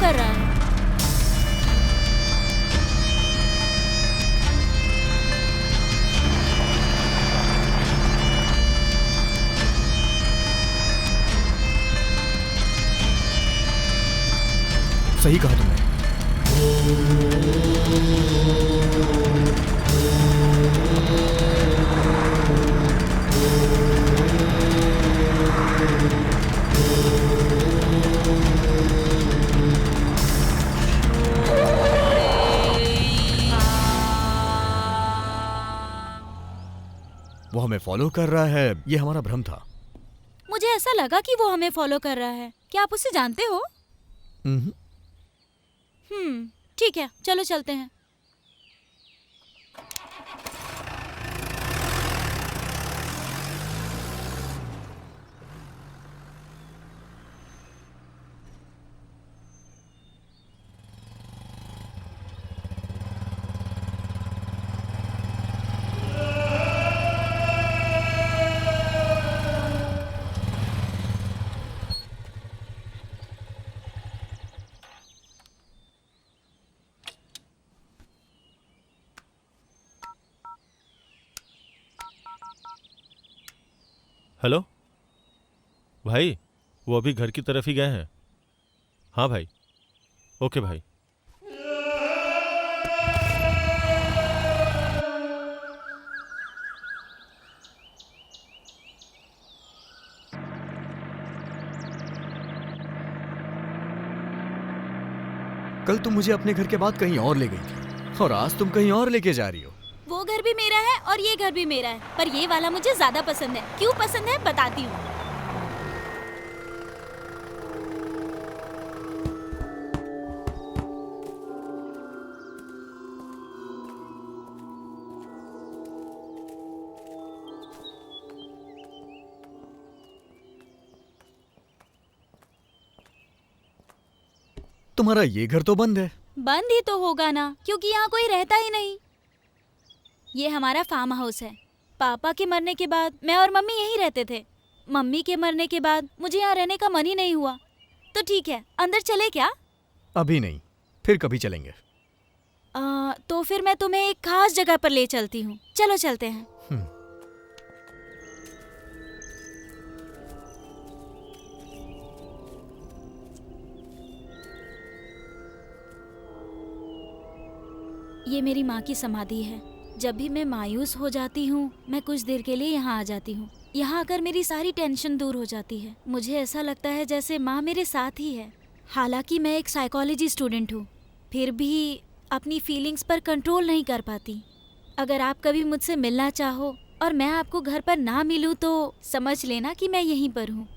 कर रहा है। सही कहा तुमने। वो हमें फॉलो कर रहा है, ये हमारा भ्रम था। मुझे ऐसा लगा कि वो हमें फॉलो कर रहा है। क्या आप उसे जानते हो? हम्म। ठीक है, चलो चलते हैं। हेलो भाई, वो अभी घर की तरफ ही गए हैं। हाँ भाई, ओके भाई। कल तुम मुझे अपने घर के बाद कहीं और ले गई थी और आज तुम कहीं और लेके जा रही हो। वो घर भी मेरा है और ये घर भी मेरा है, पर ये वाला मुझे ज्यादा पसंद है। क्यों पसंद है बताती हूँ। तुम्हारा ये घर तो बंद है। बंद ही तो होगा ना, क्योंकि यहाँ कोई रहता ही नहीं। ये हमारा फार्म हाउस है। पापा के मरने के बाद मैं और मम्मी यहीं रहते थे। मम्मी के मरने के बाद मुझे यहाँ रहने का मन ही नहीं हुआ। तो ठीक है, अंदर चले क्या? अभी नहीं, फिर कभी चलेंगे। तो फिर मैं तुम्हें एक खास जगह पर ले चलती हूँ। चलो चलते हैं। ये मेरी माँ की समाधि है। जब भी मैं मायूस हो जाती हूँ, मैं कुछ देर के लिए यहाँ आ जाती हूँ। यहाँ आकर मेरी सारी टेंशन दूर हो जाती है। मुझे ऐसा लगता है जैसे माँ मेरे साथ ही है। हालांकि मैं एक साइकोलॉजी स्टूडेंट हूँ, फिर भी अपनी फीलिंग्स पर कंट्रोल नहीं कर पाती। अगर आप कभी मुझसे मिलना चाहो और मैं आपको घर पर ना मिलूँ तो समझ लेना कि मैं यहीं पर हूँ।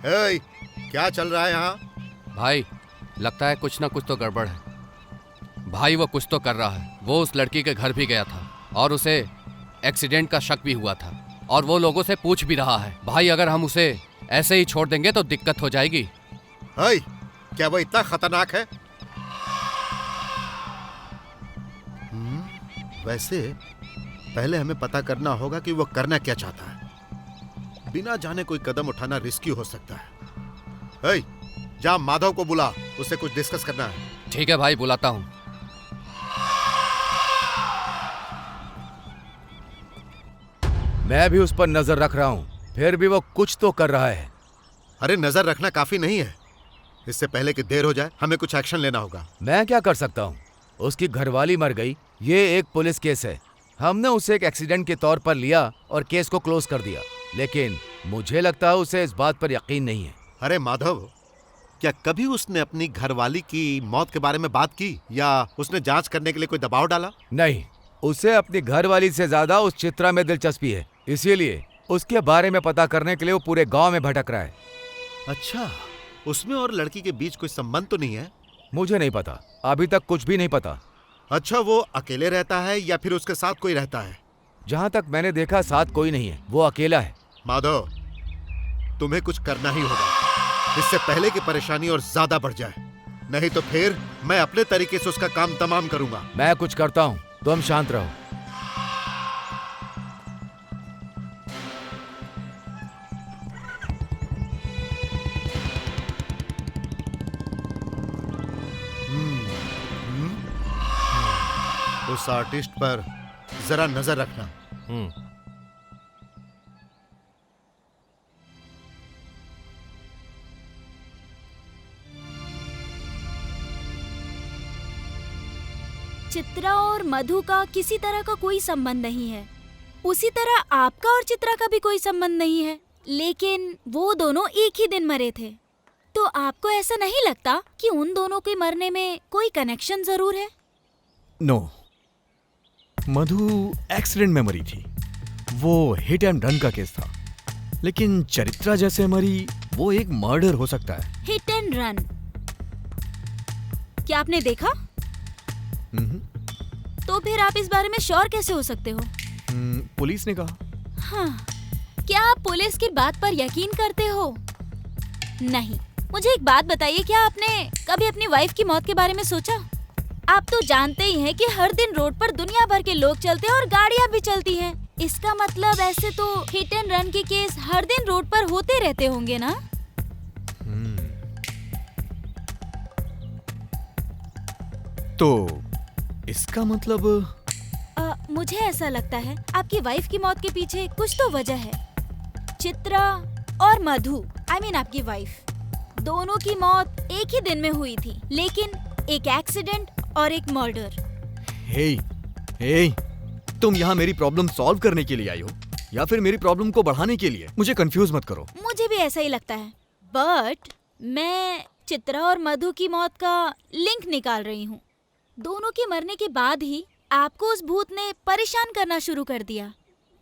ए, क्या चल रहा है यहाँ? भाई, लगता है कुछ ना कुछ तो गड़बड़ है। भाई वो कुछ तो कर रहा है। वो उस लड़की के घर भी गया था और उसे एक्सीडेंट का शक भी हुआ था और वो लोगों से पूछ भी रहा है। भाई अगर हम उसे ऐसे ही छोड़ देंगे तो दिक्कत हो जाएगी। ए, क्या वो इतना खतरनाक है? वैसे पहले हमें पता करना होगा कि वो करना क्या चाहता है। बिना जाने कोई कदम उठाना रिस्की हो सकता है। ए, जा माधव को बुला, उससे कुछ डिस्कस करना है। ठीक है भाई, बुलाता हूँ। मैं भी उस पर नजर रख रहा हूँ, फिर भी वो कुछ तो कर रहा है। अरे नजर रखना काफी नहीं है। इससे पहले कि देर हो जाए हमें कुछ एक्शन लेना होगा। मैं क्या कर सकता हूँ? उसकी घरवाली मर गई, ये एक पुलिस केस है। हमने उसे एक एक्सीडेंट के तौर पर लिया और केस को क्लोज कर दिया, लेकिन मुझे लगता है उसे इस बात पर यकीन नहीं है। अरे माधव, क्या कभी उसने अपनी घरवाली की मौत के बारे में बात की या उसने जांच करने के लिए कोई दबाव डाला? नहीं, उसे अपनी घरवाली से ज्यादा उस चित्रा में दिलचस्पी है, इसीलिए उसके बारे में पता करने के लिए वो पूरे गांव में भटक रहा है। अच्छा, उसमें और लड़की के बीच कोई संबंध तो नहीं है? मुझे नहीं पता, अभी तक कुछ भी नहीं पता। अच्छा, वो अकेले रहता है या फिर उसके साथ कोई रहता है? जहाँ तक मैंने देखा साथ कोई नहीं है, वो अकेला है। माधव, तुम्हें कुछ करना ही होगा, इससे पहले कि परेशानी और ज्यादा बढ़ जाए। नहीं तो फिर मैं अपने तरीके से उसका काम तमाम करूंगा। मैं कुछ करता हूँ, तुम शांत रहो। उस आर्टिस्ट पर जरा नजर रखना। चित्रा और मधु का किसी तरह का कोई संबंध नहीं है, उसी तरह आपका और चित्रा का भी कोई संबंध नहीं है, लेकिन वो दोनों एक ही दिन मरे थे। तो आपको ऐसा नहीं लगता कि उन दोनों के मरने में कोई कनेक्शन जरूर है? नो, मधु एक्सीडेंट में मरी थी, वो हिट एंड रन का केस था। लेकिन चरित्रा जैसे मरी, वो एक मर्डर हो सकता है। Hit and run? क्या आपने देखा? तो फिर आप इस बारे में श्योर कैसे हो सकते हो? पुलिस ने कहा। हाँ, क्या आप पुलिस की बात पर यकीन करते हो? नहीं। मुझे एक बात बताइए, क्या आपने कभी अपनी वाइफ की मौत के बारे में सोचा? आप तो जानते ही हैं कि हर दिन रोड पर दुनिया भर के लोग चलते हैं और गाड़ियां भी चलती हैं। इसका मतलब ऐसे तो हिट एंड रन के केस हर दिन रोड पर होते रहते होंगे ना? तो इसका मतलब मुझे ऐसा लगता है आपकी वाइफ की मौत के पीछे कुछ तो वजह है। चित्रा और मधु, आई मीन आपकी वाइफ, दोनों की मौत एक ही दिन में हुई थी, लेकिन एक एक्सीडेंट और एक मर्डर। हे, तुम यहाँ मेरी प्रॉब्लम सॉल्व करने के लिए आई हो या फिर मेरी प्रॉब्लम को बढ़ाने के लिए? मुझे कंफ्यूज मत करो। मुझे भी ऐसा ही लगता है, बट मैं चित्रा और मधु की मौत का लिंक निकाल रही हूँ। दोनों के मरने के बाद ही आपको उस भूत ने परेशान करना शुरू कर दिया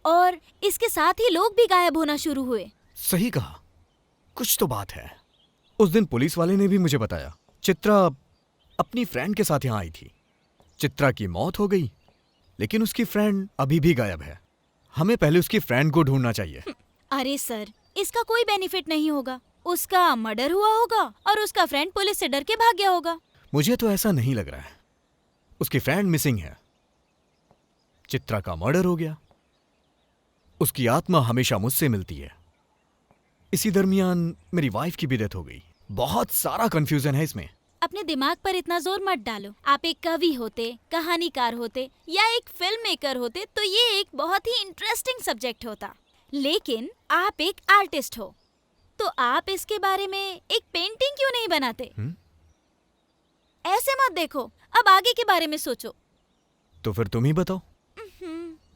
और इसके साथ ही लोग भी गायब होना शुरू हुए। सही कहा, कुछ तो बात है। उस दिन पुलिस वाले ने भी मुझे बताया, चित्रा अपनी फ्रेंड के साथ यहाँ आई थी। चित्रा की मौत हो गई, लेकिन उसकी फ्रेंड अभी भी गायब है। हमें पहले उसकी फ्रेंड को ढूंढना चाहिए। अरे सर, इसका कोई बेनिफिट नहीं होगा। उसका मर्डर हुआ होगा और उसका फ्रेंड पुलिस से डर के भाग गया होगा। मुझे तो ऐसा नहीं लग रहा है। उसकी फ्रेंड मिसिंग है, चित्रा का मर्डर हो गया, उसकी आत्मा हमेशा मुझसे मिलती है। इसी दरमियान मेरी वाइफ की भी डेथ हो गई। बहुत सारा कंफ्यूजन है इसमें। अपने दिमाग पर इतना जोर मत डालो। आप एक कवि होते, कहानीकार होते या एक फिल्म मेकर होते तो ये एक बहुत ही इंटरेस्टिंग सब्जेक्ट होता, लेकिन आप एक आर्टिस्ट हो, तो आप इसके बारे में एक पेंटिंग क्यों नहीं बनाते? ऐसे मत देखो, अब आगे के बारे में सोचो। तो फिर तुम ही बताओ।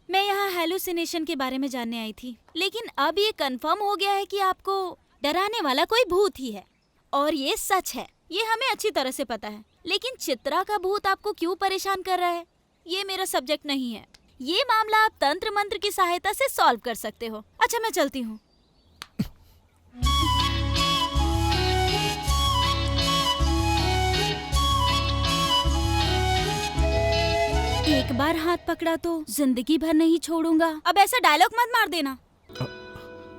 मैं यहाँ हेलुसिनेशन के बारे में जानने आई थी, लेकिन अब ये कंफर्म हो गया है कि आपको डराने वाला कोई भूत ही है, और ये सच है। ये हमें अच्छी तरह से पता है, लेकिन चित्रा का भूत आपको क्यों परेशान कर रहा है, ये मेरा सब्जेक्ट नहीं है। ये मामला आप तंत्र मंत्र की सहायता से सॉल्व कर सकते हो। अच्छा, मैं चलती हूँ। एक बार हाथ पकड़ा तो जिंदगी भर नहीं छोड़ूंगा। अब ऐसा डायलॉग मत मार देना।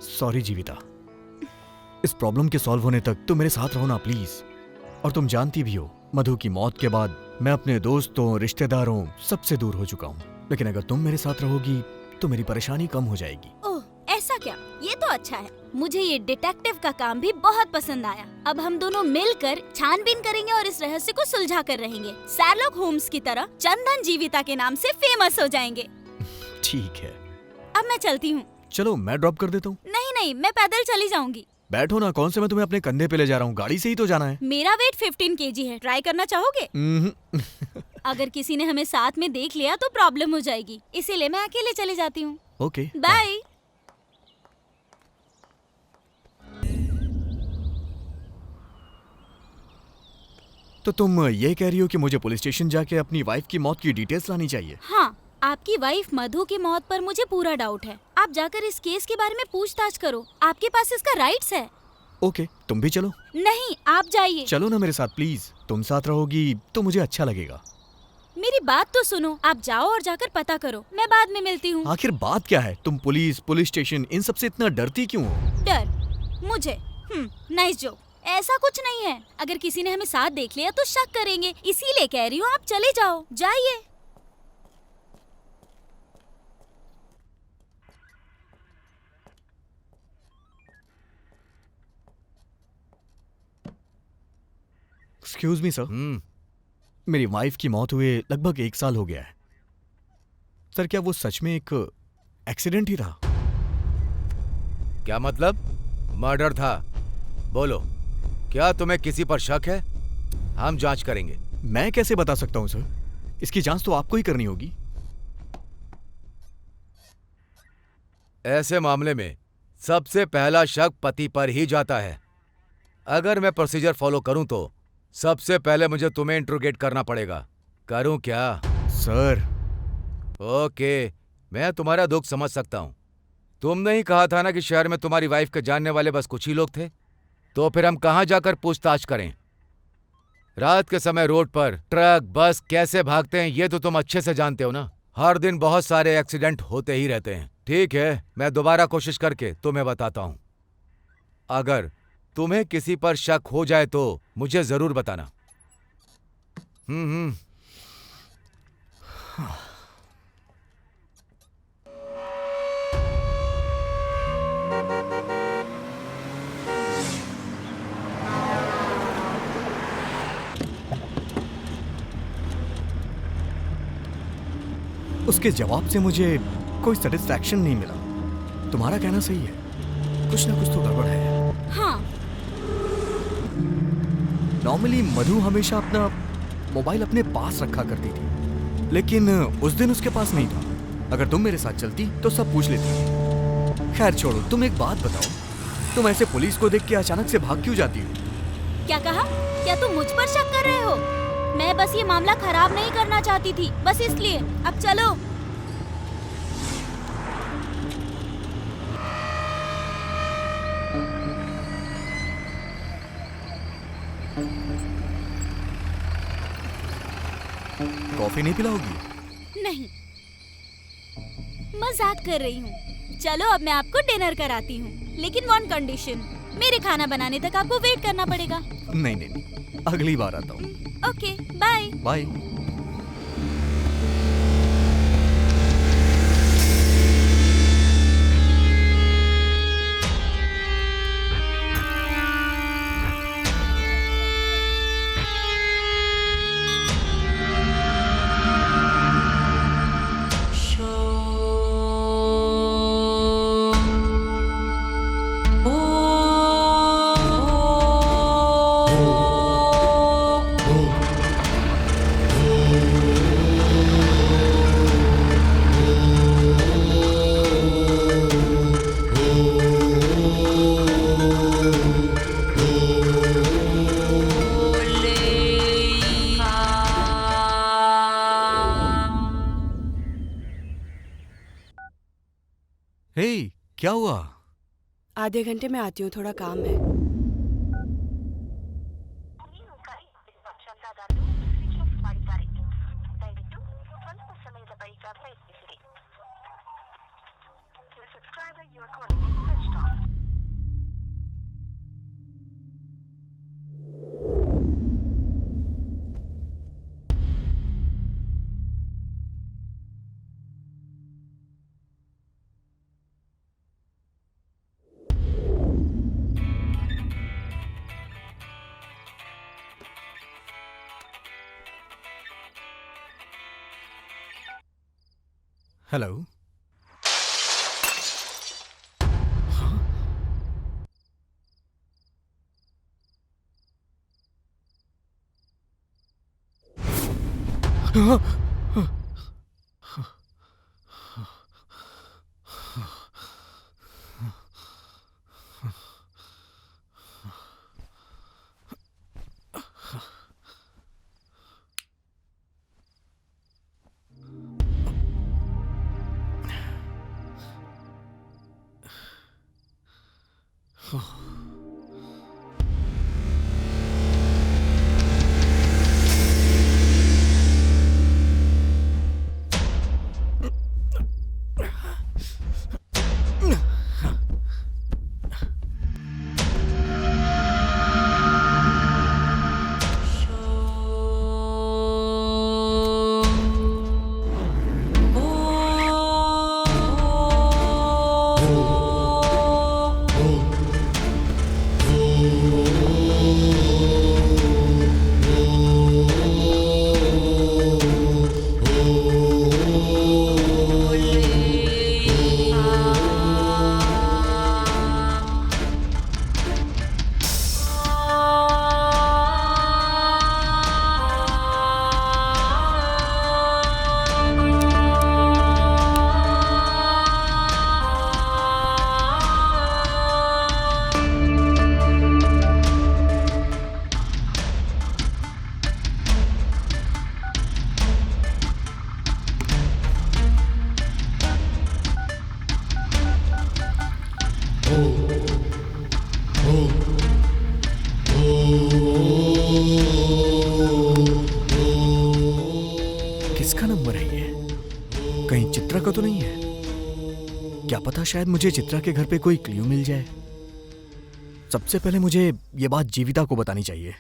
सॉरी जीविता, इस प्रॉब्लम के सॉल्व होने तक तुम मेरे साथ रहो ना प्लीज। और तुम जानती भी हो, मधु की मौत के बाद मैं अपने दोस्तों, रिश्तेदारों सबसे दूर हो चुका हूँ। लेकिन अगर तुम मेरे साथ रहोगी तो मेरी परेशानी कम हो जाएगी। ओह, ऐसा क्या? ये तो अच्छा है। मुझे ये डिटेक्टिव का काम भी बहुत पसंद आया। अब हम दोनों मिलकर छानबीन करेंगे और इस रहस्य को सुलझा कर रहेंगे। शार्लॉक होम्स की तरह चंदन जीविता के नाम से फेमस हो जाएंगे। ठीक है, अब मैं चलती हूँ। चलो मैं ड्रॉप कर देता हूँ। नहीं, मैं पैदल चली जाऊंगी। बैठो ना, कौन से मैं तुम्हें अपने कंधे पे ले जा रहा हूँ, गाड़ी से ही तो जाना है। मेरा वेट 15 kg है, ट्राई करना चाहोगे? अगर किसी ने हमें साथ में देख लिया तो प्रॉब्लम हो जाएगी, इसीलिए मैं अकेले चली जाती हूँ। Okay, bye. तो तुम ये कह रही हो कि मुझे पुलिस स्टेशन जाके अपनी वाइफ की मौत की डिटेल्स लानी चाहिए? हाँ, आपकी वाइफ मधु की मौत पर मुझे पूरा डाउट है। आप जाकर इस केस के बारे में पूछताछ करो, आपके पास इसका राइट्स है। ओके, तुम भी चलो। नहीं, आप जाइए। चलो ना मेरे साथ प्लीज, तुम साथ रहोगी तो मुझे अच्छा लगेगा। मेरी बात तो सुनो, आप जाओ और जाकर पता करो, मैं बाद में मिलती हूँ। आखिर बात क्या है? तुम पुलिस स्टेशन इन सब से इतना डरती क्यों हो? डर? मुझे? Nice joke. ऐसा कुछ नहीं है। अगर किसी ने हमें साथ देख लिया तो शक करेंगे, इसीलिए कह रही हूँ आप चले जाओ, जाइए। एक्सक्यूज मी सर, मेरी वाइफ की मौत हुए लगभग 1 साल हो गया है। सर क्या वो सच में एक एक्सीडेंट ही था? क्या मतलब? मर्डर था? बोलो, क्या तुम्हें किसी पर शक है? हम जांच करेंगे। मैं कैसे बता सकता हूं सर, इसकी जांच तो आपको ही करनी होगी। ऐसे मामले में सबसे पहला शक पति पर ही जाता है। अगर मैं प्रोसीजर फॉलो करूं तो सबसे पहले मुझे तुम्हें इंट्रोगेट करना पड़ेगा। करूं क्या? सर ओके, मैं तुम्हारा दुख समझ सकता हूं। तुमने ही कहा था ना कि शहर में तुम्हारी वाइफ के जानने वाले बस कुछ ही लोग थे। तो फिर हम कहां जाकर पूछताछ करें? रात के समय रोड पर ट्रक बस कैसे भागते हैं ये तो तुम अच्छे से जानते हो ना। हर दिन बहुत सारे एक्सीडेंट होते ही रहते हैं। ठीक है, मैं दोबारा कोशिश करके तुम्हें बताता हूं। अगर तुम्हें किसी पर शक हो जाए तो मुझे जरूर बताना। उसके जवाब से मुझे कोई सेटिस्फैक्शन नहीं मिला। तुम्हारा कहना सही है, कुछ ना कुछ तो गड़बड़ है। हाँ। नॉर्मली मधु हमेशा अपना मोबाइल अपने पास रखा करती थी, लेकिन उस दिन उसके पास नहीं था। अगर तुम मेरे साथ चलती तो सब पूछ लेती। खैर छोड़ो, तुम एक बात बताओ, तुम ऐसे पुलिस को देख के अचानक से भाग क्यों जाती हो? क्या कहा? क्या तुम मुझ पर शक कर रहे हो? मैं बस ये मामला खराब नहीं करना चाहती थी, बस इसलिए। अब चलो। कॉफी नहीं पिलाओगी? नहीं, मजाक कर रही हूँ। चलो अब मैं आपको डिनर कराती हूँ, लेकिन वन कंडीशन, मेरे खाना बनाने तक आपको वेट करना पड़ेगा। नहीं नहीं नहीं, अगली बार आता हूँ। Okay, bye. बाय। हे, क्या हुआ? आधे घंटे में आती हूँ, थोड़ा काम है। हेलो। किसका नंबर है ये? कहीं चित्रा का तो नहीं है? क्या पता शायद मुझे चित्रा के घर पे कोई क्लू मिल जाए। सबसे पहले मुझे ये बात जीविता को बतानी चाहिए।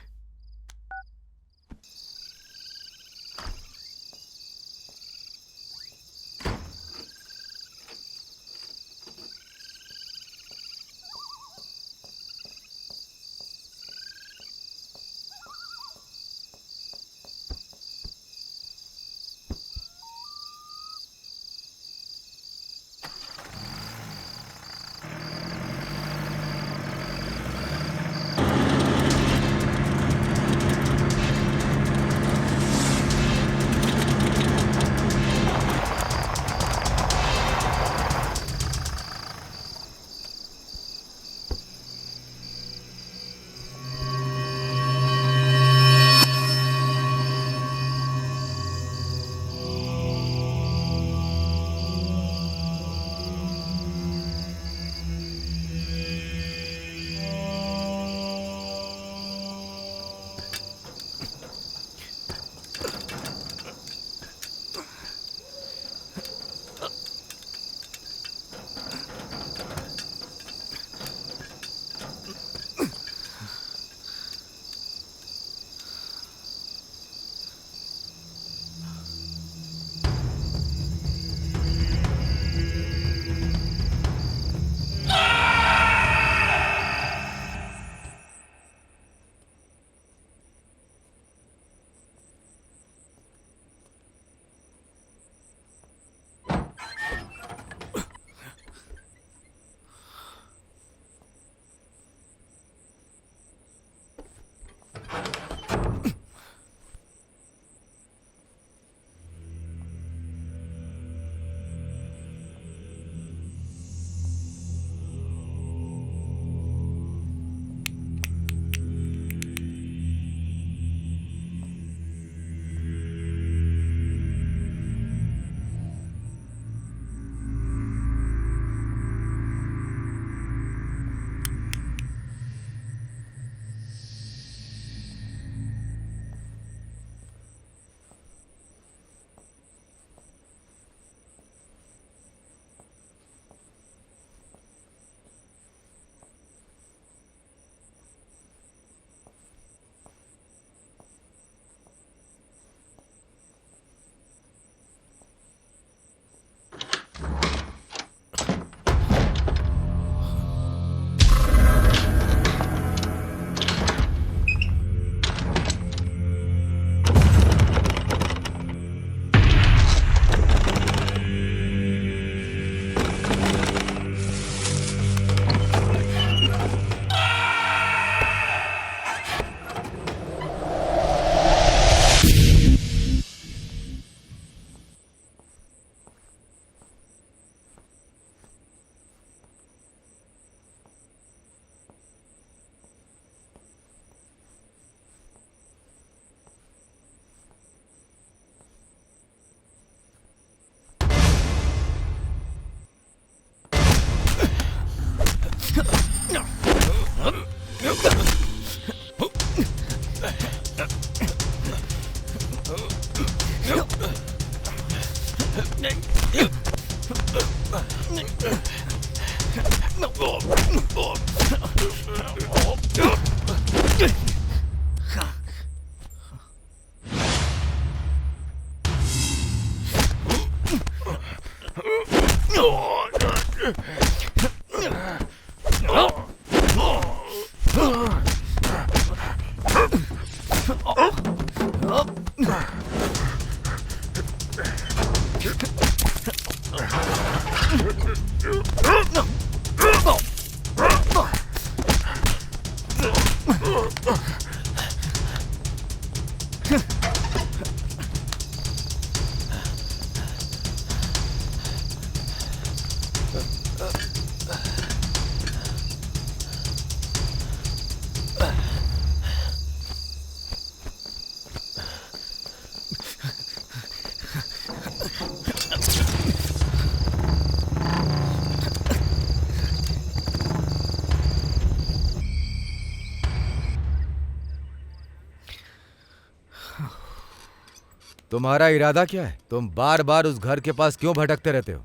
तुम्हारा इरादा क्या है? तुम बार बार उस घर के पास क्यों भटकते रहते हो?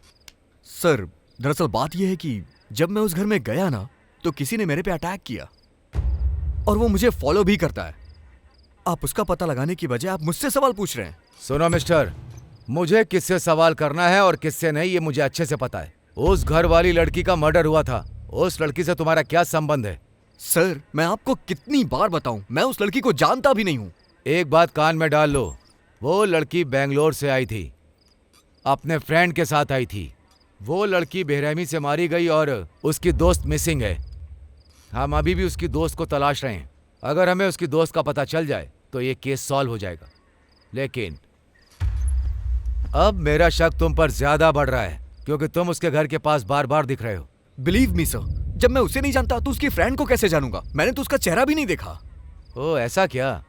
सर, दरअसल बात यह है कि जब मैं उस घर में गया ना, तो किसी ने मेरे पे अटैक किया और वो मुझे फॉलो भी करता है। आप उसका पता लगाने की बजाय आप मुझसे सवाल पूछ रहे हैं। सुनो मिस्टर, मुझे किससे सवाल करना है और किससे नहीं ये मुझे अच्छे से पता है। उस घर वाली लड़की का मर्डर हुआ था। उस लड़की से तुम्हारा क्या संबंध है? सर, मैं आपको कितनी बार बताऊं, मैं उस लड़की को जानता भी नहीं हूं। एक बात कान में डाल लो, वो लड़की बेंगलोर से आई थी, अपने फ्रेंड के साथ आई थी। वो लड़की बेरहमी से मारी गई और उसकी दोस्त मिसिंग है। हम अभी भी उसकी दोस्त को तलाश रहे हैं। अगर हमें उसकी दोस्त का पता चल जाए तो ये केस सॉल्व हो जाएगा। लेकिन अब मेरा शक तुम पर ज्यादा बढ़ रहा है क्योंकि तुम उसके घर के पास बार बार दिख रहे हो। बिलीव मी सर, जब मैं उसे नहीं जानता तो उसकी फ्रेंड को कैसे जानूंगा? मैंने तो उसका चेहरा भी नहीं देखा। ओ ऐसा क्या?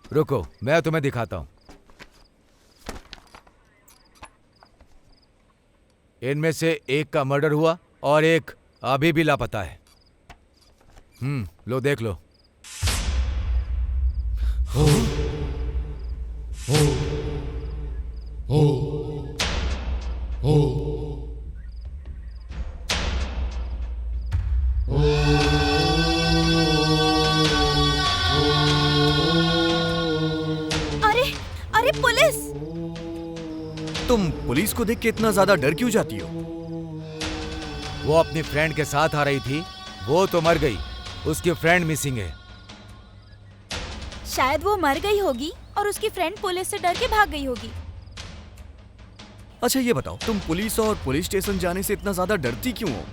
रुको, मैं तुम्हें दिखाता हूं। इनमें से एक का मर्डर हुआ और एक अभी भी लापता है। लो देख लो। अरे अरे पुलिस! तुम पुलिस को देख के इतना ज्यादा डर क्यों जाती हो? वो अपनी फ्रेंड के साथ आ रही थी, वो तो मर गई, उसकी फ्रेंड मिसिंग है। शायद वो मर गई होगी और उसकी फ्रेंड पुलिस से डर के भाग गई होगी। अच्छा ये बताओ, तुम पुलिस और पुलिस स्टेशन जाने से इतना ज्यादा डरती क्यों हो?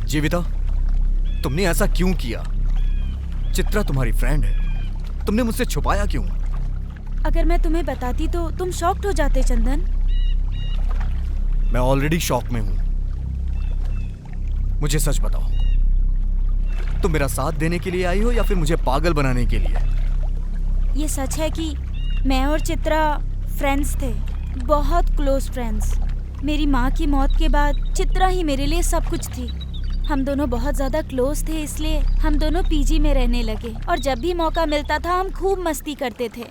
जीविता, तुमने ऐसा क्यों किया? चित्रा तुम्हारी फ्रेंड है, तुमने मुझसे छुपाया क्यों? अगर मैं तुम्हें बताती तो तुम शॉक्ड हो जाते चंदन। मैं ऑलरेडी शॉक में हूं। मुझे सच बताओ, तुम मेरा साथ देने के लिए आई हो या फिर मुझे पागल बनाने के लिए? ये सच है कि मैं और चित्रा फ्रेंड्स थे, बहुत क्लोज फ्रेंड्स। मेरी माँ की मौत के बाद चित्रा ही मेरे लिए सब कुछ थी। हम दोनों बहुत ज़्यादा क्लोज थे, इसलिए हम दोनों पीजी में रहने लगे और जब भी मौका मिलता था हम खूब मस्ती करते थे।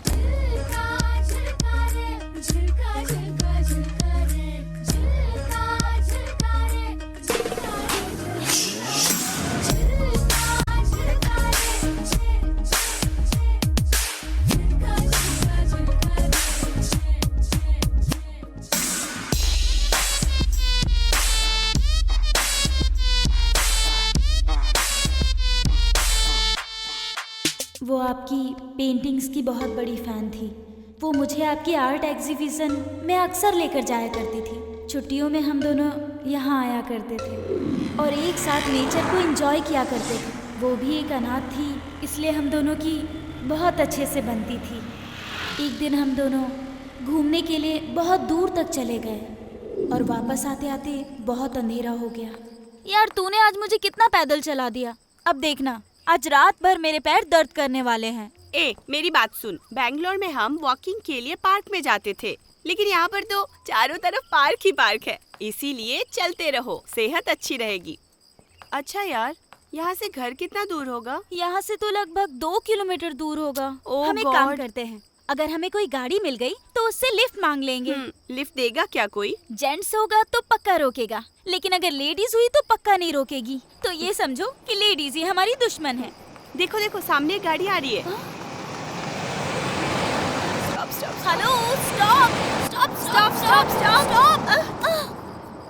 वो आपकी पेंटिंग्स की बहुत बड़ी फ़ैन थी। वो मुझे आपकी आर्ट एग्जीबिशन में अक्सर लेकर जाया करती थी। छुट्टियों में हम दोनों यहाँ आया करते थे और एक साथ नेचर को एंजॉय किया करते थे। वो भी एक अनाथ थी, इसलिए हम दोनों की बहुत अच्छे से बनती थी। एक दिन हम दोनों घूमने के लिए बहुत दूर तक चले गए और वापस आते आते बहुत अंधेरा हो गया। यार तूने आज मुझे कितना पैदल चला दिया। अब देखना, आज रात भर मेरे पैर दर्द करने वाले हैं। मेरी बात सुन, बैंगलोर में हम वॉकिंग के लिए पार्क में जाते थे, लेकिन यहाँ पर तो चारों तरफ पार्क ही पार्क है, इसीलिए चलते रहो, सेहत अच्छी रहेगी। अच्छा यार, यहाँ से घर कितना दूर होगा? यहाँ से तो लगभग 2 किलोमीटर दूर होगा। हम एक God! काम करते हैं, अगर हमें कोई गाड़ी मिल गई तो उससे लिफ्ट मांग लेंगे। लिफ्ट देगा क्या कोई? जेंट्स होगा तो पक्का रोकेगा, लेकिन अगर लेडीज हुई तो पक्का नहीं रोकेगी। तो ये समझो कि लेडीज ही हमारी दुश्मन है। देखो देखो, सामने एक गाड़ी आ रही है। Hello, stop stop stop stop stop.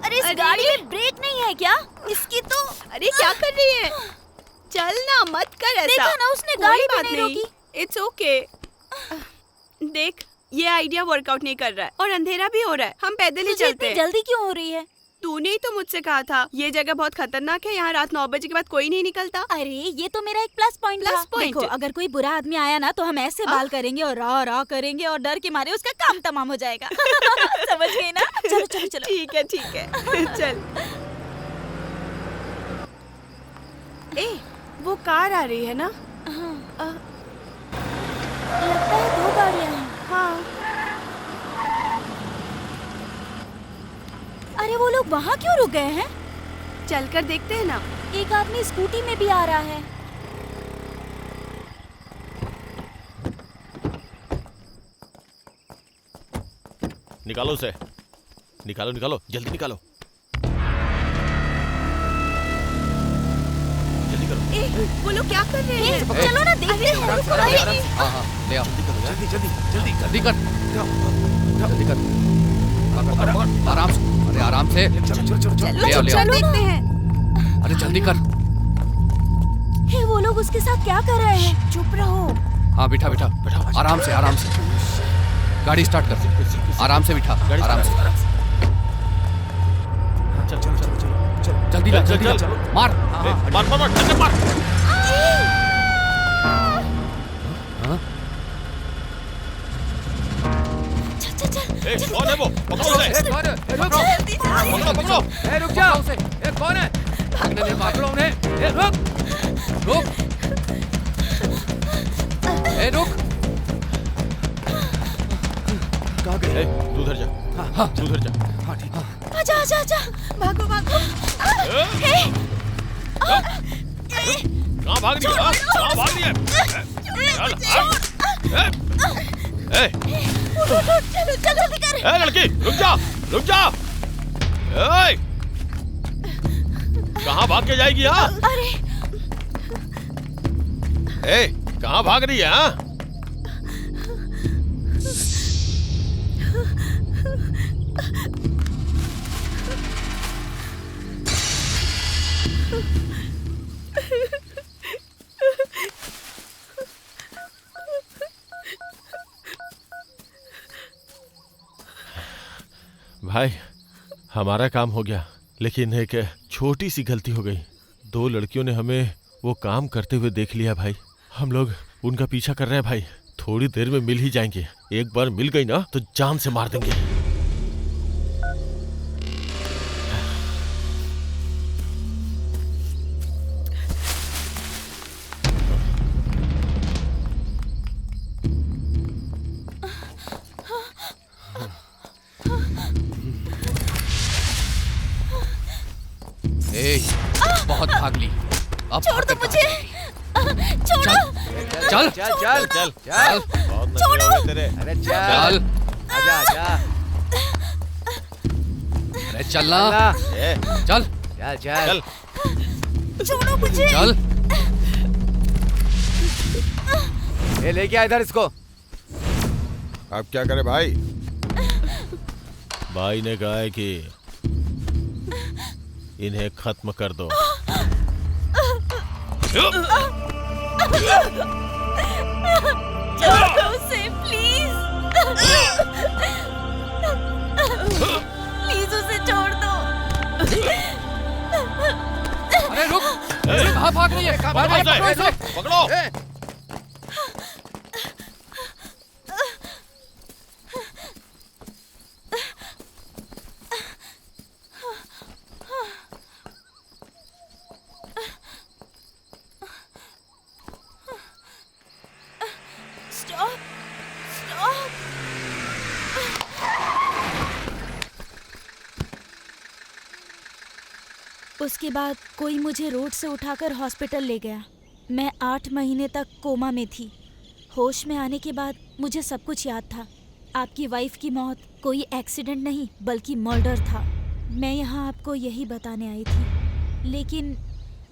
अरे इस गाड़ी में ब्रेक नहीं है क्या? इसकी तो अरे क्या कर रही है? चल ना, मत कर ऐसा। देखा ना, उसने कोई गाड़ी भी बात नहीं रोकी। It's okay. देख, ये आइडिया वर्कआउट नहीं कर रहा है और अंधेरा भी हो रहा है, हम पैदल ही तुझे चलते इतनी हैं। जल्दी क्यों हो रही है? तूने ही तो मुझसे कहा था ये जगह बहुत खतरनाक है, यहाँ रात 9 बजे के बाद कोई नहीं निकलता। अरे ये तो मेरा एक प्लस पॉइंट था। Plus point? देखो, अगर कोई बुरा आदमी आया ना तो हम ऐसे बाल करेंगे और रा करेंगे और डर के मारे उसका काम तमाम हो जाएगा। समझ गई ना? चलो चलो चलो। ठीक है चल। ए, वो कार आ रही है ना? लगता है 2 गाड़ियाँ हैं। हाँ। अरे वो लोग वहाँ क्यों रुक गए हैं? चलकर देखते हैं ना। एक आदमी स्कूटी में भी आ रहा है। निकालो उसे, निकालो निकालो, जल्दी निकालो, जल्दी करो। ए, वो लोग क्या कर रहे हैं? चलो ना देखते हैं। हाँ हाँ ले आओ, जल्दी जल्दी जल्दी जल्दी कर, जल्दी कर, पकड़, पकड़, आराम से, अरे आराम से, ले आओ ले आओ, देखते हैं। अरे जल्दी कर। हे, वो लोग उसके साथ क्या कर रहे हैं? चुप रहो। हाँ बिठा बिठा, आराम से आराम से, गाड़ी स्टार्ट कर, आराम से बिठा, आराम से, चल चल चल चल चल, जल्दी ला, जल्दी ला, मार, मार मार मार, टक्कर मार। हाँ? चल चल चल। ए, कौन है वो? पकड़ो उसे। कौन है? रुक जल्दी पकड़ो पकड़ो। रुक जा उसे। कौन है? भागने दे, पकड़ो उन्हें। रुक रुक, रुक, कहाँ गए? तू उधर जा, हाँ तू उधर जा। हाँ ठीक है। आजा आजा आजा, भागो भागो। कहाँ भाग रही है? कहाँ भाग रही है? चलो चल जल्दी कर। ए लड़की, रुक जा, रुक जा। ए, कहाँ भाग के जाएगी? हाँ, अरे ए, कहाँ भाग रही है? हाँ, भाई हमारा काम हो गया, लेकिन एक छोटी सी गलती हो गई। 2 लड़कियों ने हमें वो काम करते हुए देख लिया भाई। हम लोग उनका पीछा कर रहे हैं भाई, थोड़ी देर में मिल ही जाएंगे। एक बार मिल गई ना तो जान से मार देंगे। ए, बहुत भाग ली, अब छोड़ दो मुझे, छोड़ो। चल चल चल चल चल बहुत नखरे हो गए तेरे। अरे चल, आजा आजा। अरे चलना, ए, चल चल चल छोड़ो मुझे। चल, ये लेके आ इधर इसको। अब क्या करे भाई? भाई ने कहा है कि इन्हें खत्म कर दो। छोड़ो उसे प्लीज, प्लीज उसे छोड़ दो। अरे रुक, कहाँ भाग रही है? पकड़ो इसे, पकड़ो। Stop stop. उसके बाद कोई मुझे रोड से उठाकर हॉस्पिटल ले गया। मैं 8 महीने तक कोमा में थी। होश में आने के बाद मुझे सब कुछ याद था। आपकी वाइफ की मौत कोई एक्सीडेंट नहीं बल्कि मर्डर था। मैं यहाँ आपको यही बताने आई थी, लेकिन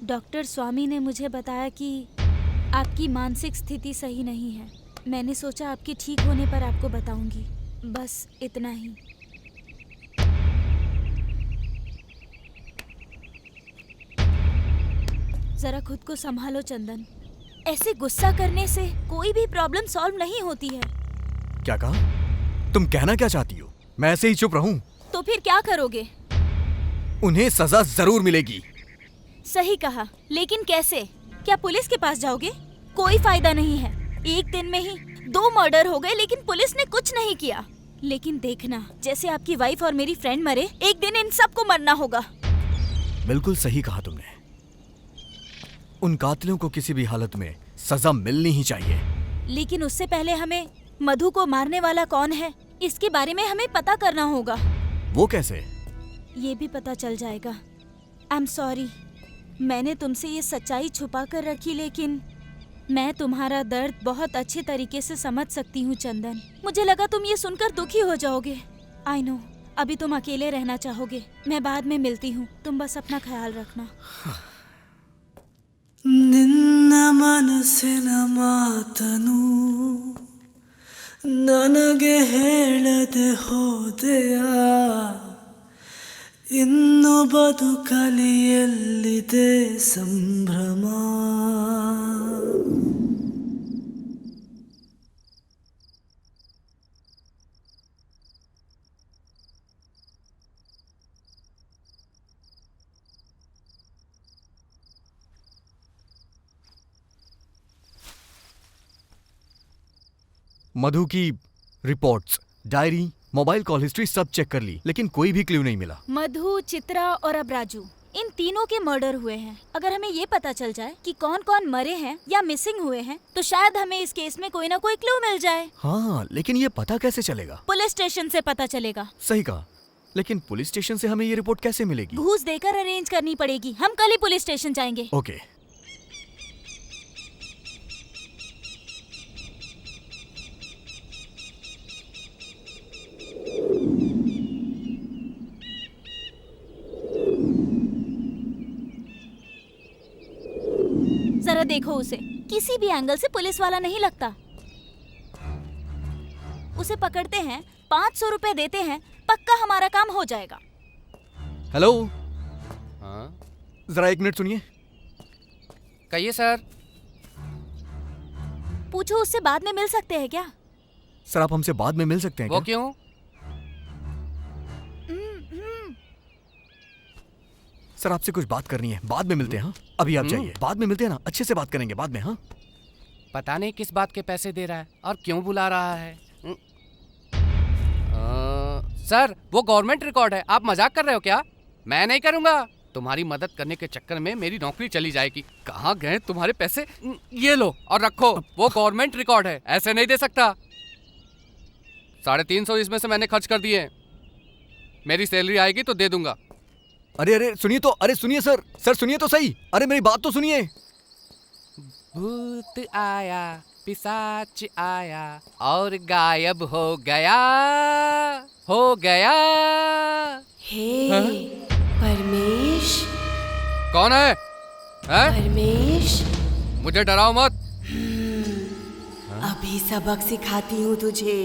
डॉक्टर स्वामी ने मुझे बताया कि आपकी मानसिक स्थिति सही नहीं है। मैंने सोचा आपके ठीक होने पर आपको बताऊंगी, बस इतना ही। जरा खुद को संभालो चंदन। ऐसे गुस्सा करने से कोई भी प्रॉब्लम सॉल्व नहीं होती है। क्या कहा? तुम कहना क्या चाहती हो? मैं ऐसे ही चुप रहूं? तो फिर क्या करोगे? उन्हें सजा जरूर मिलेगी। सही कहा, लेकिन कैसे? क्या पुलिस के पास जाओगे? कोई फायदा नहीं है। एक दिन में ही 2 मर्डर हो गए, लेकिन पुलिस ने कुछ नहीं किया। लेकिन देखना, जैसे आपकी वाइफ और मेरी फ्रेंड मरे, एक दिन इन सबको मरना होगा। बिल्कुल सही कहा तुमने। उन कातिलों को किसी भी हालत में सजा मिलनी ही चाहिए। लेकिन उससे पहले हमें मधु को मारने वाला कौन है, इसके बारे में हमें पता करना होगा। वो कैसे? ये भी पता चल जाएगा। आई एम सॉरी, मैंने तुमसे ये सच्चाई छुपा कर रखी, लेकिन मैं तुम्हारा दर्द बहुत अच्छे तरीके से समझ सकती हूँ चंदन। मुझे लगा तुम ये सुनकर दुखी हो जाओगे। आई नो, अभी तुम अकेले रहना चाहोगे। मैं बाद में मिलती हूँ, तुम बस अपना ख्याल रखना। ನಿನ್ನ ಮನಸ್ಸಿನ ಮಾತನು ನನಗೆ ಹೇಳದೆ ಹೋದೆಯ, ಇನ್ನು ಬದುಕಲಿ ಎಲ್ಲಿದೆ ಸಂಭ್ರಮ. मधु की reports, diary, mobile call history सब चेक कर ली, लेकिन कोई भी क्लू नहीं मिला। मधु, चित्रा और अब राजू, इन तीनों के मर्डर हुए हैं। अगर हमें ये पता चल जाए कि कौन कौन मरे हैं या मिसिंग हुए हैं, तो शायद हमें इस केस में कोई ना कोई क्लू मिल जाए। हाँ, लेकिन ये पता कैसे चलेगा? पुलिस स्टेशन से पता चलेगा। सही कहा, लेकिन पुलिस स्टेशन से हमें ये रिपोर्ट कैसे मिलेगी? घूस देकर अरेंज करनी पड़ेगी। हम कल ही पुलिस स्टेशन जाएंगे। ओके। जरा देखो उसे, किसी भी एंगल से पुलिस वाला नहीं लगता। उसे पकड़ते हैं, 500 रुपए देते हैं, पक्का हमारा काम हो जाएगा। हेलो, हाँ जरा 1 मिनट सुनिए। कहिए सर। पूछो उससे बाद में मिल सकते हैं क्या? सर, आप हमसे बाद में मिल सकते हैं वो क्या? क्यों? सर, आपसे कुछ बात करनी है, बाद में मिलते हैं। हाँ, अभी आप जाइए, बाद में मिलते हैं ना, अच्छे से बात करेंगे बाद में। हाँ, पता नहीं किस बात के पैसे दे रहा है और क्यों बुला रहा है। सर, वो गवर्नमेंट रिकॉर्ड है, आप मजाक कर रहे हो क्या? मैं नहीं करूंगा। तुम्हारी मदद करने के चक्कर में मेरी नौकरी चली जाएगी। कहाँ गए तुम्हारे पैसे? ये लो और रखो, वो गवर्नमेंट रिकॉर्ड है, ऐसे नहीं दे सकता। 350 इसमें से मैंने खर्च कर दिए। मेरी सैलरी आएगी तो दे दूंगा। अरे अरे सुनिए तो, अरे सुनिए सर, सर सुनिए तो सही, अरे मेरी बात तो सुनिए। भूत आया, पिशाच आया और गायब हो गया, हो गया। हे परमेश, कौन है? परमेश, मुझे डराओ मत। अभी सबक सिखाती हूँ तुझे।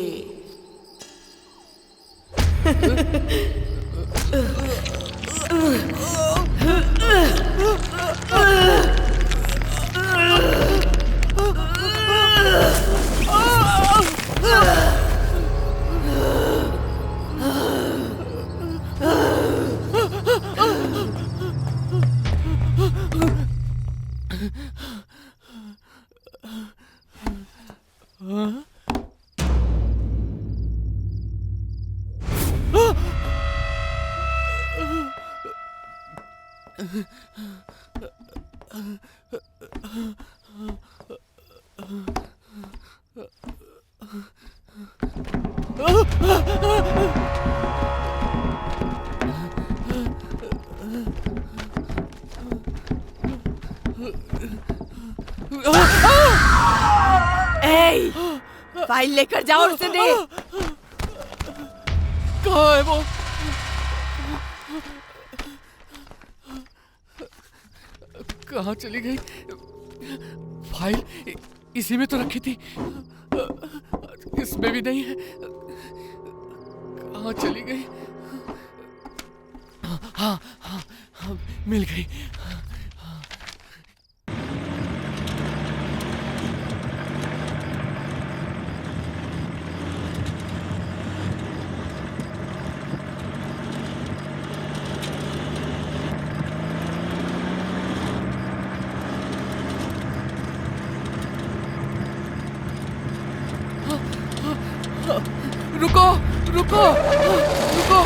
ए, फाइल लेकर जाओ और उसे दे। कहाँ है वो? कहाँ चली गई? फाइल इसी में तो रखी थी, इसमें भी नहीं है। कहाँ चली गई? हाँ हाँ हाँ, मिल गई। रुको रुको।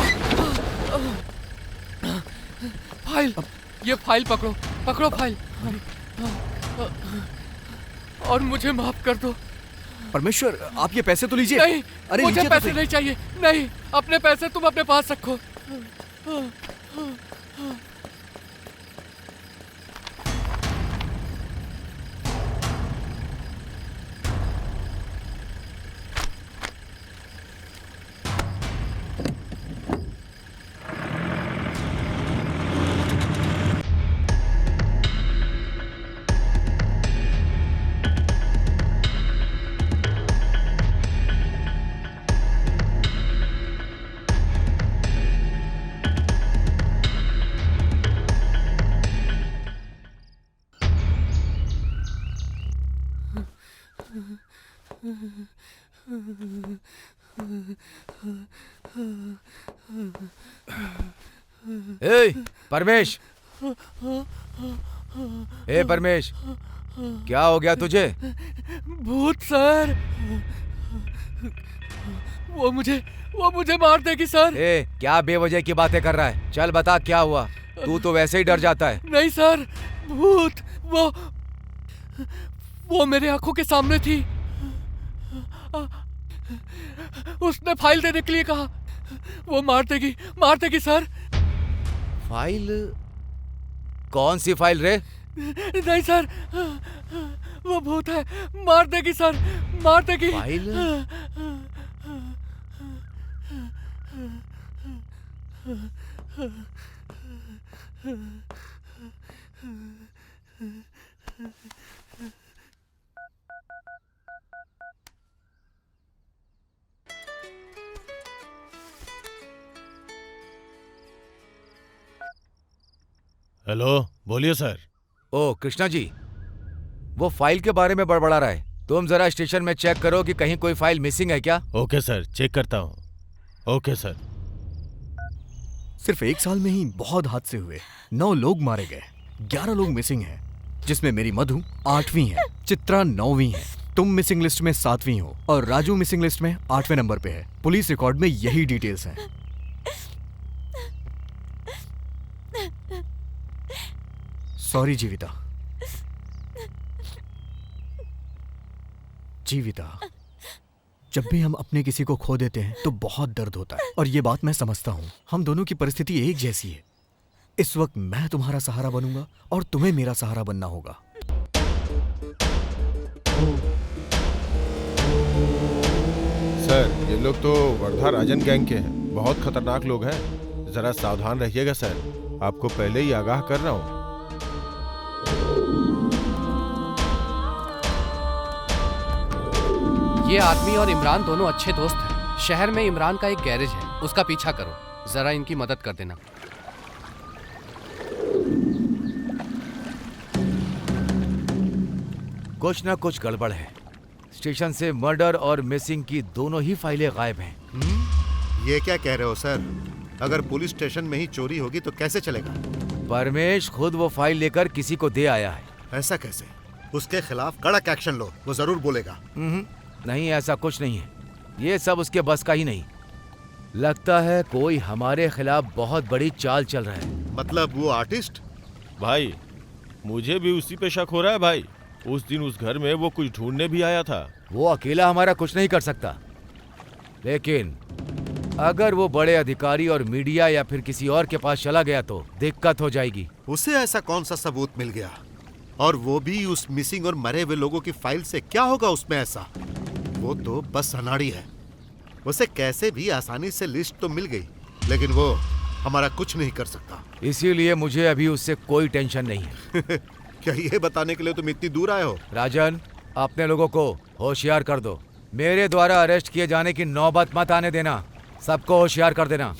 फाइल, ये फाइल पकड़ो, पकड़ो फाइल। और मुझे माफ कर दो। परमेश्वर, आप ये पैसे तो लीजिए। नहीं, अरे मुझे लीजिए तो पैसे सही। नहीं चाहिए। नहीं, अपने पैसे तुम अपने पास रखो। ए परमेश, ए परमेश, क्या हो गया तुझे? भूत सर, वो मुझे मार देगी सर। ए क्या बेवजह की बातें कर रहा है? चल बता क्या हुआ। तू तो वैसे ही डर जाता है। नहीं सर, भूत वो मेरे आंखों के सामने थी। उसने फाइल देने के लिए कहा। वो मार देगी सर। फाइल? कौन सी फाइल रे? नहीं सर, वो भूत है, मार देगी सर, मार देगी। फाइल? हेलो, बोलिए सर। ओ कृष्णा जी, वो फाइल के बारे में बड़बड़ा रहा है। तुम जरा स्टेशन में चेक करो कि कहीं कोई फाइल मिसिंग है क्या। ओके सर, चेक करता हूँ। Okay sir. सिर्फ 1 साल में ही बहुत हादसे हुए। 9 लोग मारे गए, 11 लोग मिसिंग हैं, जिसमें मेरी मधु 8वीं है, चित्रा 9वीं है, तुम मिसिंग लिस्ट में 7वीं हो और राजू मिसिंग लिस्ट में 8वें नंबर पे है। पुलिस रिकॉर्ड में यही डिटेल्स हैं। सॉरी जीविता। जीविता, जब भी हम अपने किसी को खो देते हैं तो बहुत दर्द होता है और ये बात मैं समझता हूँ। हम दोनों की परिस्थिति एक जैसी है। इस वक्त मैं तुम्हारा सहारा बनूंगा और तुम्हें मेरा सहारा बनना होगा। सर, ये लोग तो वर्धा राजन गैंग के हैं। बहुत खतरनाक लोग हैं। जरा सावधान रहिएगा सर। आपको पहले ही आगाह कर रहा हूँ। ये आदमी और इमरान दोनों अच्छे दोस्त हैं। शहर में इमरान का एक गैरेज है, उसका पीछा करो। जरा इनकी मदद कर देना। कुछ ना कुछ गड़बड़ है। स्टेशन से मर्डर और मिसिंग की दोनों ही फाइलें गायब हैं। ये क्या कह रहे हो सर? अगर पुलिस स्टेशन में ही चोरी होगी तो कैसे चलेगा? परमेश खुद वो फाइल लेकर किसी को दे आया है। ऐसा कैसे? उसके खिलाफ कड़क एक्शन लो, वो जरूर बोलेगा। नहीं, ऐसा कुछ नहीं है। ये सब उसके बस का ही नहीं। लगता है कोई हमारे खिलाफ बहुत बड़ी चाल चल रहा है। मतलब वो आर्टिस्ट? भाई, मुझे भी उसी पे शक हो रहा है भाई। उस दिन उस घर में वो कुछ ढूंढने भी आया था। वो अकेला हमारा कुछ नहीं कर सकता, लेकिन अगर वो बड़े अधिकारी और मीडिया या फिर किसी और के पास चला गया तो दिक्कत हो जाएगी। उसे ऐसा कौन सा सबूत मिल गया? और वो भी उस मिसिंग और मरे हुए लोगों की फाइल से? क्या होगा उसमें ऐसा? वो तो बस अनाड़ी है। उसे कैसे भी आसानी से लिस्ट तो मिल गई, लेकिन वो हमारा कुछ नहीं कर सकता। इसीलिए मुझे अभी उससे कोई टेंशन नहीं है। क्या ये बताने के लिए तुम इतनी दूर आए हो? राजन, अपने लोगों को होशियार कर दो। मेरे द्वारा अरेस्ट किए जाने की नौबत मत आने देना। सबको होशियार कर देना।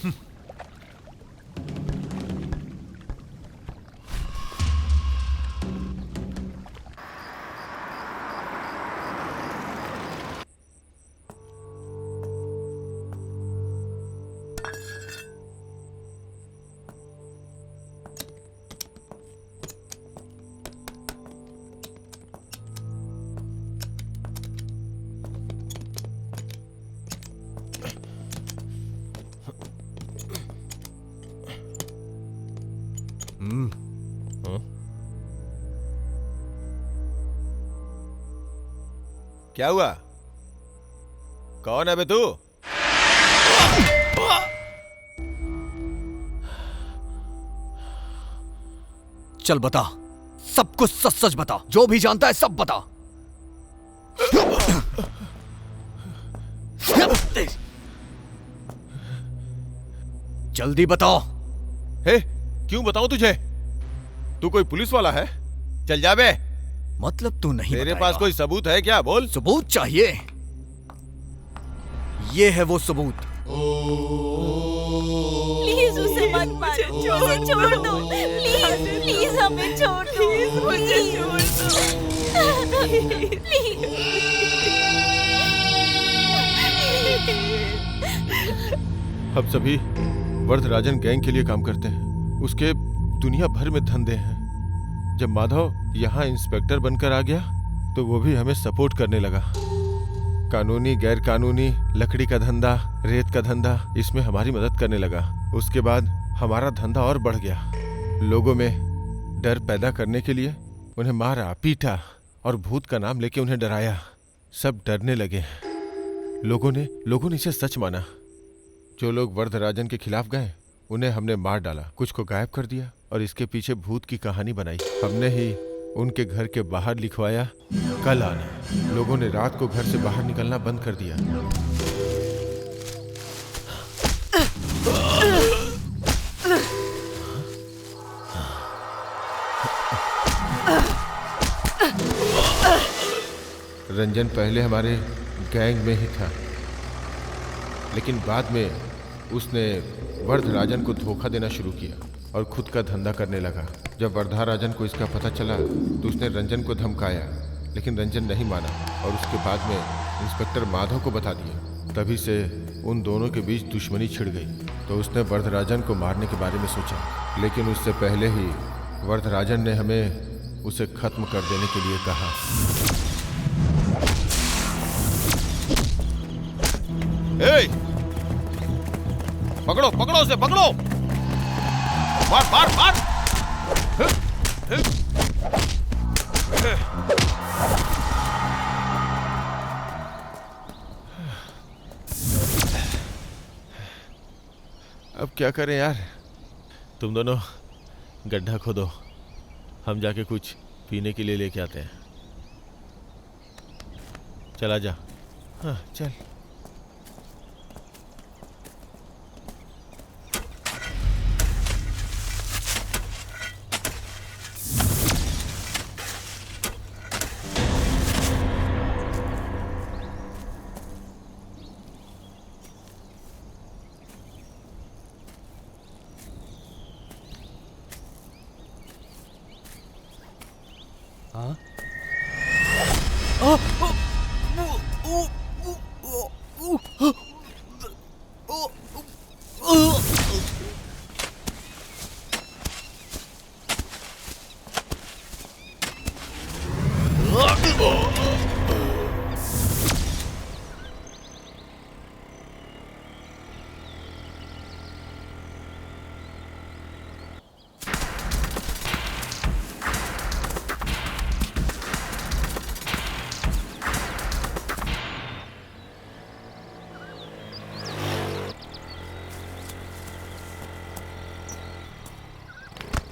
क्या हुआ? कौन है बे तू? चल बता, सब कुछ सच सच बता, जो भी जानता है सब बता। जल्दी बताओ। हे, क्यों बताऊं तुझे? तू कोई पुलिस वाला है? चल जा बे। मतलब तू नहीं तेरे बताएगा? पास कोई सबूत है क्या? बोल। सबूत चाहिए? ये है वो सबूत। प्लीज उसे मत मारो, उसे छोड़ दो, प्लीज प्लीज हमें छोड़ दो, मुझे छोड़ दो, प्लीज। हम सभी वरदराजन गैंग के लिए काम करते हैं। उसके दुनिया भर में धंधे हैं। जब माधव यहाँ इंस्पेक्टर बनकर आ गया तो वो भी हमें सपोर्ट करने लगा। कानूनी गैर कानूनी लकड़ी का धंधा, रेत का धंधा, इसमें हमारी मदद करने लगा। उसके बाद हमारा धंधा और बढ़ गया। लोगों में डर पैदा करने के लिए उन्हें मारा, पीटा और भूत का नाम लेके उन्हें डराया। सब डरने लगे। लोगों ने इसे सच माना। जो लोग वरदराजन के खिलाफ गए उन्हें हमने मार डाला, कुछ को गायब कर दिया और इसके पीछे भूत की कहानी बनाई। हमने ही उनके घर के बाहर लिखवाया कल आना। लोगों ने रात को घर से बाहर निकलना बंद कर दिया। रंजन पहले हमारे गैंग में ही था, लेकिन बाद में उसने वरदराजन को धोखा देना शुरू किया और खुद का धंधा करने लगा। जब वरदराजन को इसका पता चला तो उसने रंजन को धमकाया, लेकिन रंजन नहीं माना और उसके बाद में इंस्पेक्टर माधव को बता दिया। तभी से उन दोनों के बीच दुश्मनी छिड़ गई। तो उसने वरदराजन को मारने के बारे में सोचा, लेकिन उससे पहले ही वरदराजन ने हमें उसे खत्म कर देने के लिए कहा। ए! पकड़ो पकड़ो उसे, पकड़ो! मार मार मार! अब क्या करें यार? तुम दोनों गड्ढा खोदो, हम जाके कुछ पीने के लिए लेके आते हैं। चला जा। हाँ चल। हाँ?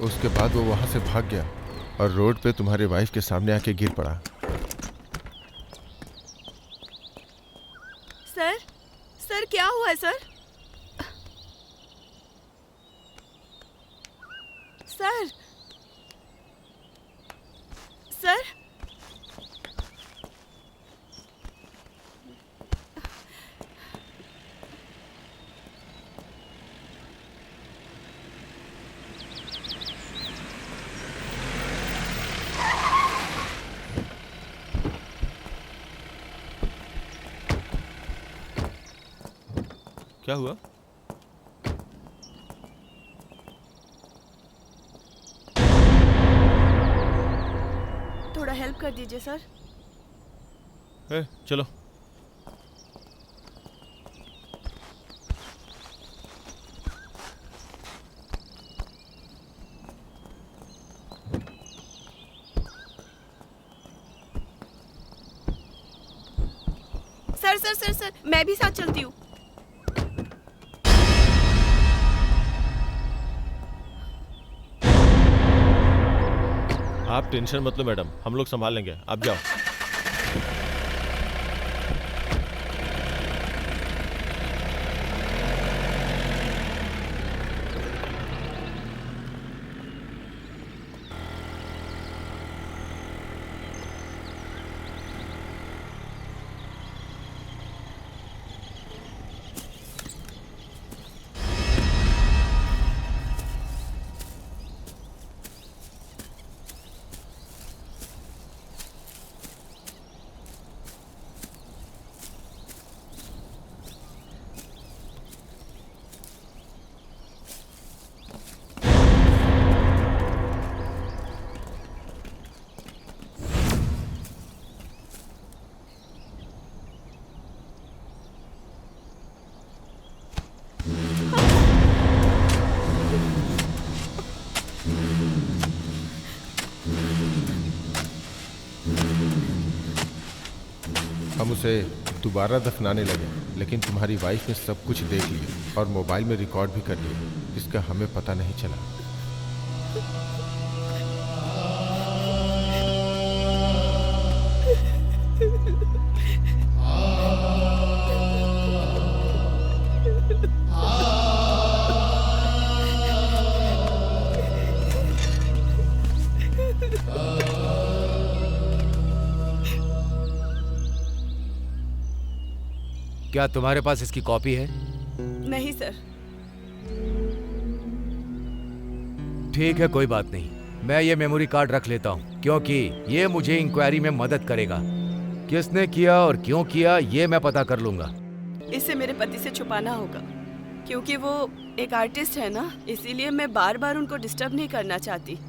उसके बाद वो वहां से भाग गया और रोड पे तुम्हारे वाइफ के सामने आके गिर पड़ा। सर, सर क्या हुआ है सर? सर, सर, क्या हुआ? थोड़ा हेल्प कर दीजिए सर। चलो। सर सर सर सर, मैं भी साथ चलती हूँ। आप टेंशन मत लो मैडम, हम लोग संभाल लेंगे, आप जाओ। हम उसे दोबारा दफनाने लगे, लेकिन तुम्हारी वाइफ ने सब कुछ देख लिया और मोबाइल में रिकॉर्ड भी कर लिया, जिसका हमें पता नहीं चला। क्या तुम्हारे पास इसकी कॉपी है? नहीं सर। ठीक है, कोई बात नहीं, मैं ये मेमोरी कार्ड रख लेता हूँ, क्योंकि ये मुझे इंक्वायरी में मदद करेगा। किसने किया और क्यों किया ये मैं पता कर लूंगा। इसे मेरे पति से छुपाना होगा, क्योंकि वो एक आर्टिस्ट है ना, इसीलिए मैं बार बार उनको डिस्टर्ब नहीं करना चाहती।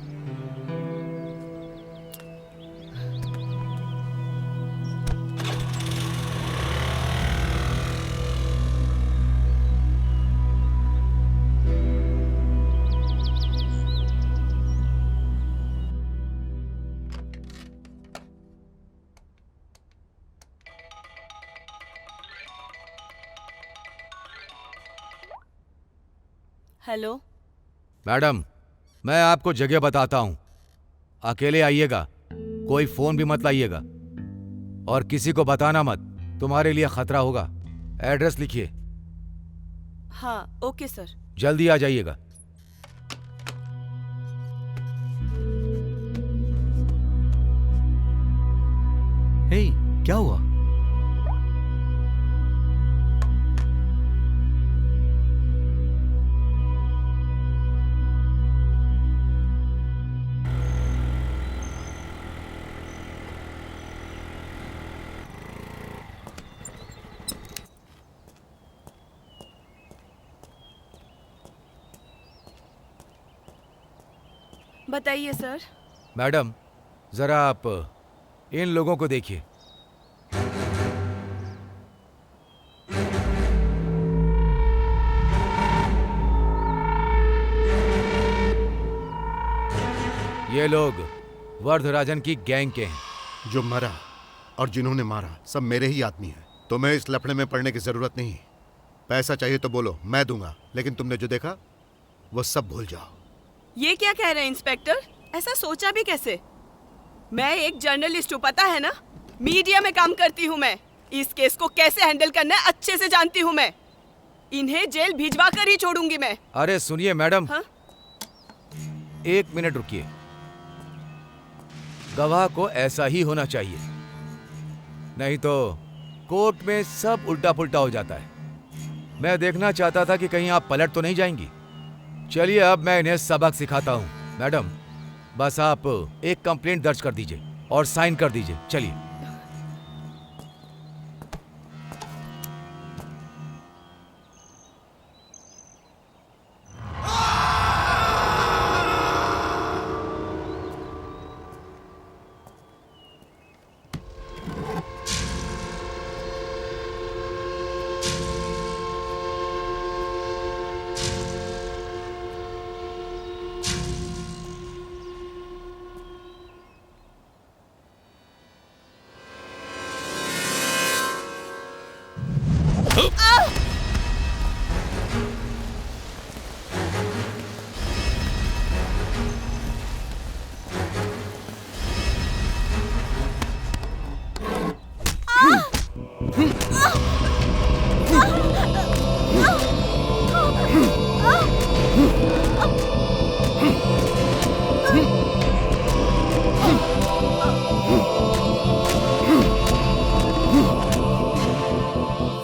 हेलो मैडम, मैं आपको जगह बताता हूँ, अकेले आइएगा, कोई फोन भी मत लाइएगा और किसी को बताना मत, तुम्हारे लिए खतरा होगा। एड्रेस लिखिए। हाँ ओके सर। जल्दी आ जाइएगा। हे, क्या हुआ? बताइए सर। मैडम, जरा आप इन लोगों को देखिए। ये लोग वर्धराजन की गैंग के हैं। जो मरा और जिन्होंने मारा सब मेरे ही आदमी हैं। तुम्हें इस लफड़े में पड़ने की जरूरत नहीं। पैसा चाहिए तो बोलो, मैं दूंगा, लेकिन तुमने जो देखा वो सब भूल जाओ। ये क्या कह रहे हैं इंस्पेक्टर? ऐसा सोचा भी कैसे? मैं एक जर्नलिस्ट हूँ, पता है ना, मीडिया में काम करती हूँ मैं। इस केस को कैसे हैंडल करना है अच्छे से जानती हूँ मैं। इन्हें जेल भिजवा कर ही छोड़ूंगी मैं। अरे सुनिए मैडम। हाँ? 1 मिनट रुकिए। गवाह को ऐसा ही होना चाहिए, नहीं तो कोर्ट में सब उल्टा पुल्टा हो जाता है। मैं देखना चाहता था कि कहीं आप पलट तो नहीं जाएंगी। चलिए अब मैं इन्हें सबक सिखाता हूँ। मैडम, बस आप एक कंप्लेंट दर्ज कर दीजिए और साइन कर दीजिए। चलिए।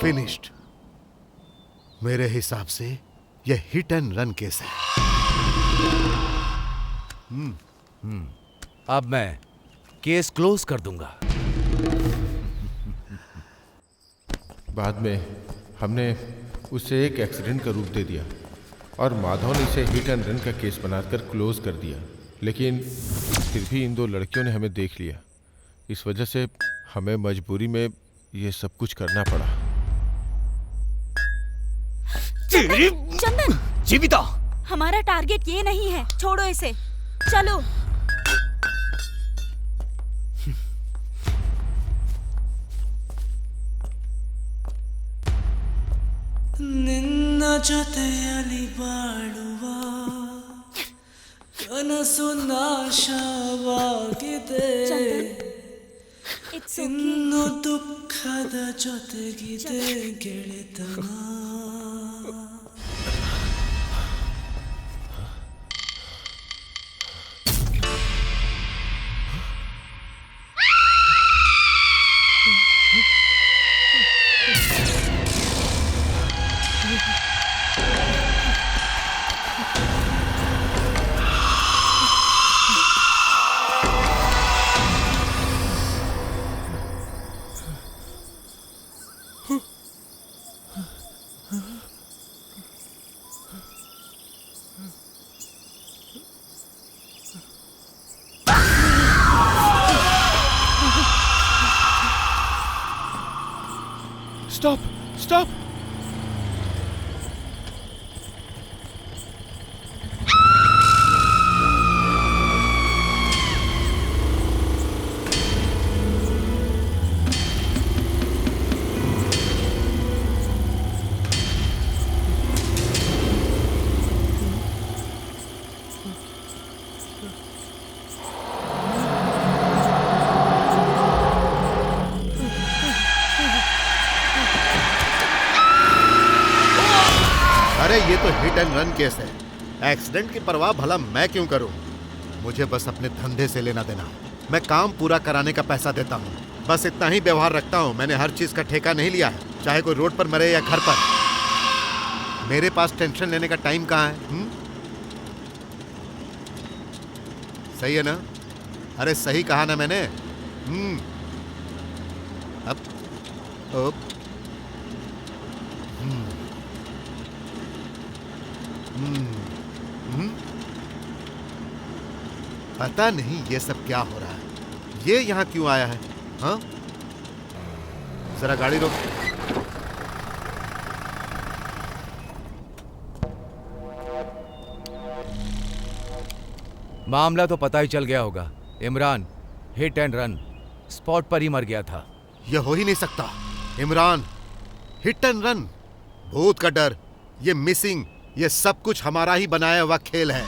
फिनिश्ड। मेरे हिसाब से यह हिट एंड रन केस है। अब मैं केस क्लोज कर दूंगा। बाद में हमने उसे एक एक्सीडेंट का रूप दे दिया और माधव ने इसे हिट एंड रन का केस बनाकर क्लोज कर दिया, लेकिन फिर भी इन दो लड़कियों ने हमें देख लिया। इस वजह से हमें मजबूरी में ये सब कुछ करना पड़ा। चंदन, जीविता, हमारा टारगेट ये नहीं है, छोड़ो इसे, चलो। ನಿನ್ನ ಜೊತೆಯಲ್ಲಿ ಬಾಳುವ ಕನಸು ನಾಶವಾಗಿದೆ, ಇನ್ನು ದುಃಖದ ಜೊತೆಗಿದೆ ಗೆಳೆತನ. Stop, stop. अरे ये तो हिट एंड रन केस है। एक्सीडेंट की परवाह भला मैं क्यों करूं? मुझे बस अपने धंधे से लेना देना। मैं काम पूरा कराने का पैसा देता हूं, बस इतना ही व्यवहार रखता हूं। मैंने हर चीज का ठेका नहीं लिया है, चाहे कोई रोड पर मरे या घर पर। मेरे पास टेंशन लेने का टाइम कहाँ है? सही है ना? अरे सही कहा ना मैंने? अब पता नहीं ये सब क्या हो रहा है। ये यहाँ क्यों आया है? हाँ, जरा गाड़ी रोक। मामला तो पता ही चल गया होगा। Imran hit and run spot पर ही मर गया था। यह हो ही नहीं सकता। इमरान हिट एंड रन, भूत का डर, ये मिसिंग, ये सब कुछ हमारा ही बनाया हुआ खेल है।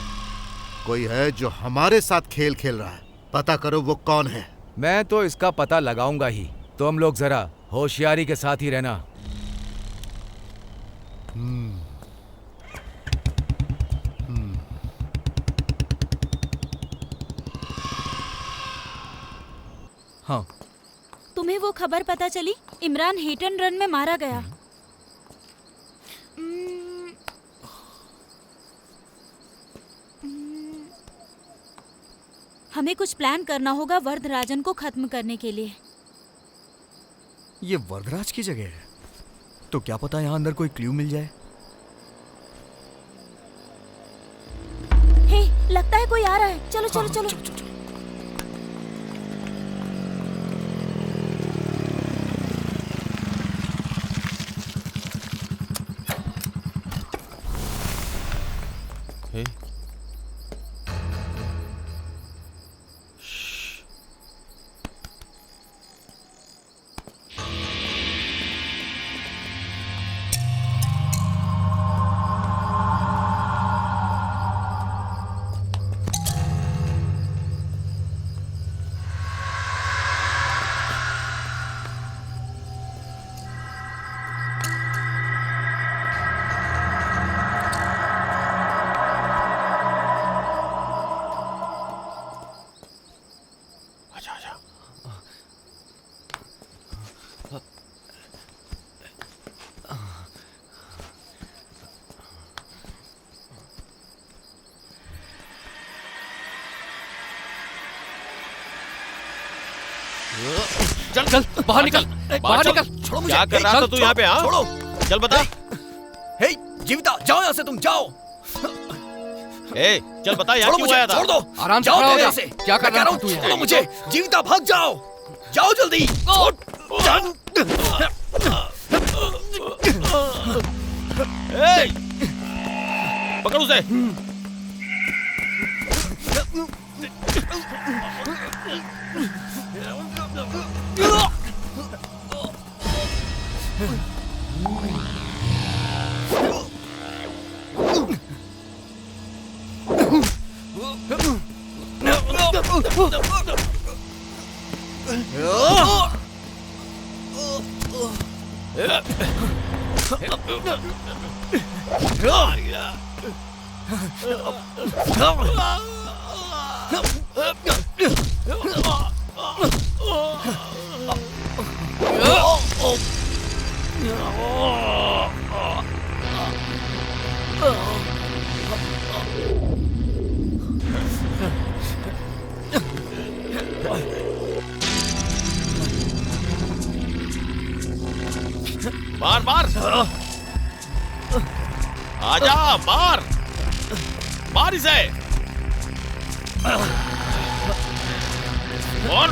कोई है जो हमारे साथ खेल खेल रहा है। पता करो वो कौन है। मैं तो इसका पता लगाऊंगा ही। तुम लोग जरा होशियारी के साथ ही रहना। हाँ, तुम्हें वो खबर पता चली? इमरान हिट एंड रन में मारा गया। हमें कुछ प्लान करना होगा वरदराजन को खत्म करने के लिए। ये वरदराज की जगह है, तो क्या पता यहाँ अंदर कोई क्लू मिल जाए। हे, लगता है कोई आ रहा है। चलो चलो चलो, चलो, चलो, चलो। हे, चल चल बाहर निकल, बाहर निकल। छोड़ो मुझे। क्या कर रहा था तू यहाँ पे? हाँ, छोड़ो। चल बता। हे जीविता, जाओ यहाँ से, तुम जाओ। ए, चल बता यहाँ छोड़ो क्यों मुझे, आया था? छोड़ दो। आराम से जाओ खड़ा हो मेरे जा। यहाँ से। क्या कर मैं कह रहा हूँ, था तू यहाँ? छोड़ो मुझे। जीविता भाग जाओ, जाओ जल्दी। ए, पकड़ उसे। मार मार, आजा, मार मार इसे। और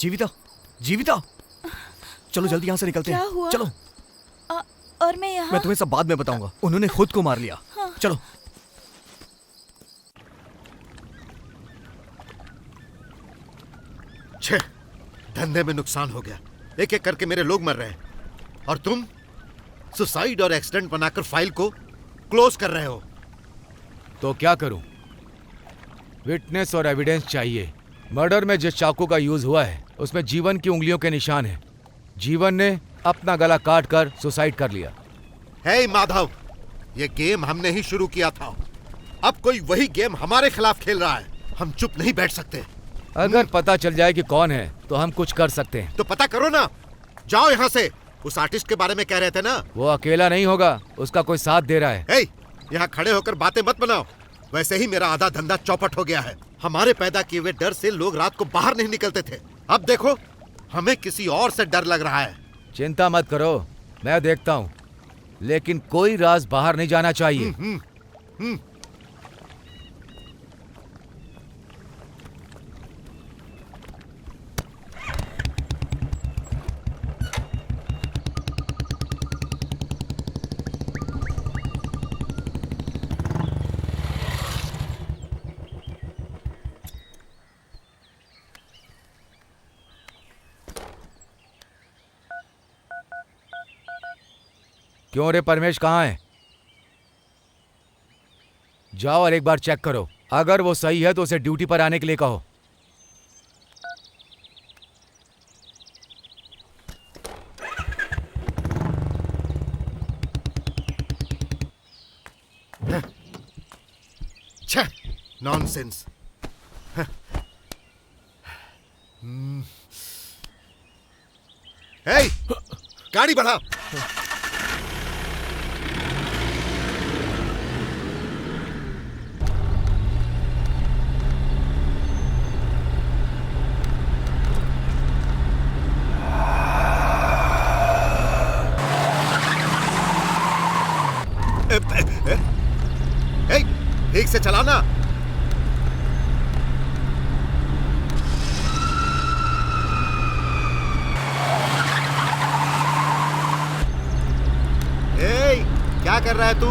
जीविता, जीविता, चलो जल्दी यहाँ से निकलते हैं। क्या हुआ? चलो। और मैं यहाँ? मैं तुम्हें सब बाद में बताऊंगा। उन्होंने खुद को मार लिया। चलो। छे, धंधे में नुकसान हो गया। एक एक करके मेरे लोग मर रहे हैं और तुम सुसाइड और एक्सीडेंट बनाकर फाइल को क्लोज कर रहे हो। तो क्या करूं? विटनेस और एविडेंस चाहिए। मर्डर में जिस चाकू का यूज हुआ है उसमें जीवन की उंगलियों के निशान हैं। जीवन ने अपना गला काट कर सुसाइड कर लिया। हे माधव, ये गेम हमने ही शुरू किया था। अब कोई वही गेम हमारे खिलाफ खेल रहा है। हम चुप नहीं बैठ सकते। अगर पता चल जाए कि कौन है तो हम कुछ कर सकते हैं। तो पता करो ना। जाओ यहाँ से। उस आर्टिस्ट के बारे में कह रहे थे ना? वो अकेला नहीं होगा, उसका कोई साथ दे रहा है। हे, यहाँ खड़े होकर बातें मत बनाओ। वैसे ही मेरा आधा धंधा चौपट हो गया है। हमारे पैदा किए हुए डर से लोग रात को बाहर नहीं निकलते थे। अब देखो, हमें किसी और से डर लग रहा है। चिंता मत करो, मैं देखता हूँ, लेकिन कोई राज बाहर नहीं जाना चाहिए। क्यों रे परमेश, कहाँ है? जाओ और एक बार चेक करो। अगर वो सही है तो उसे ड्यूटी पर आने के लिए कहो। छह, नॉनसेंस। हे, गाड़ी बढ़ा। ठीक से चलाना। क्या कर रहा है तू?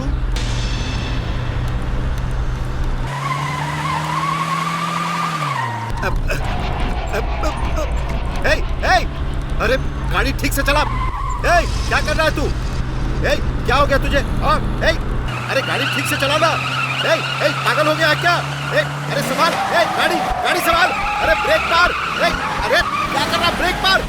अरे गाड़ी ठीक से चला। क्या कर रहा है तू? क्या हो गया तुझे? अरे गाड़ी ठीक से चलाना। पागल हो गया क्या? अरे संभाल, गाड़ी संभाल। अरे ब्रेक मार। अरे क्या कर रहा? ब्रेक मार।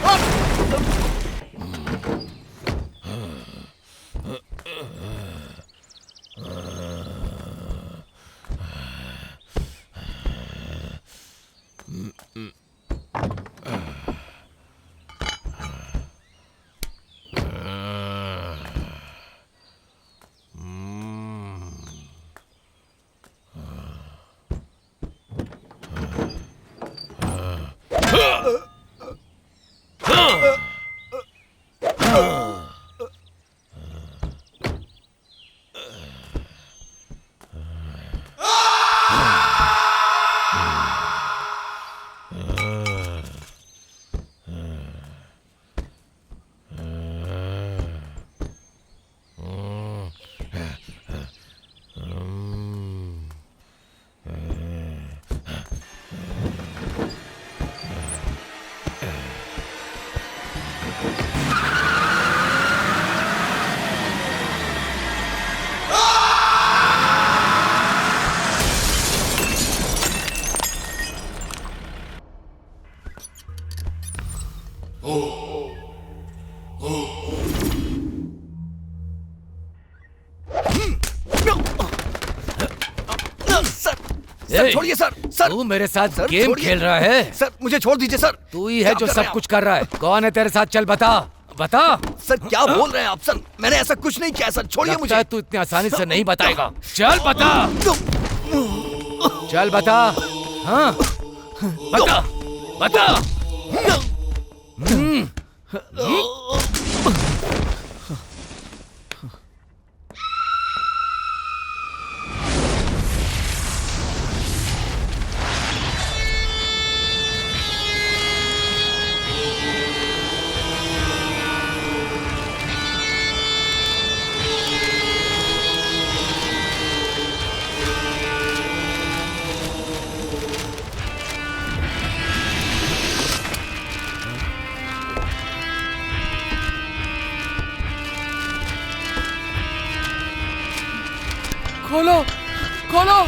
सर छोड़िए सर। सर तू मेरे साथ गेम खेल रहा है? सर मुझे छोड़ दीजिए सर। तू ही है जो सब कुछ कर रहा है। कौन है तेरे साथ? चल बता बता। सर क्या बोल रहे हैं आप? सर मैंने ऐसा कुछ नहीं किया सर, छोड़िए मुझे। तू इतनी आसानी से नहीं बताएगा। चल बता, चल बता। हाँ बता बता। खोलो खोलो।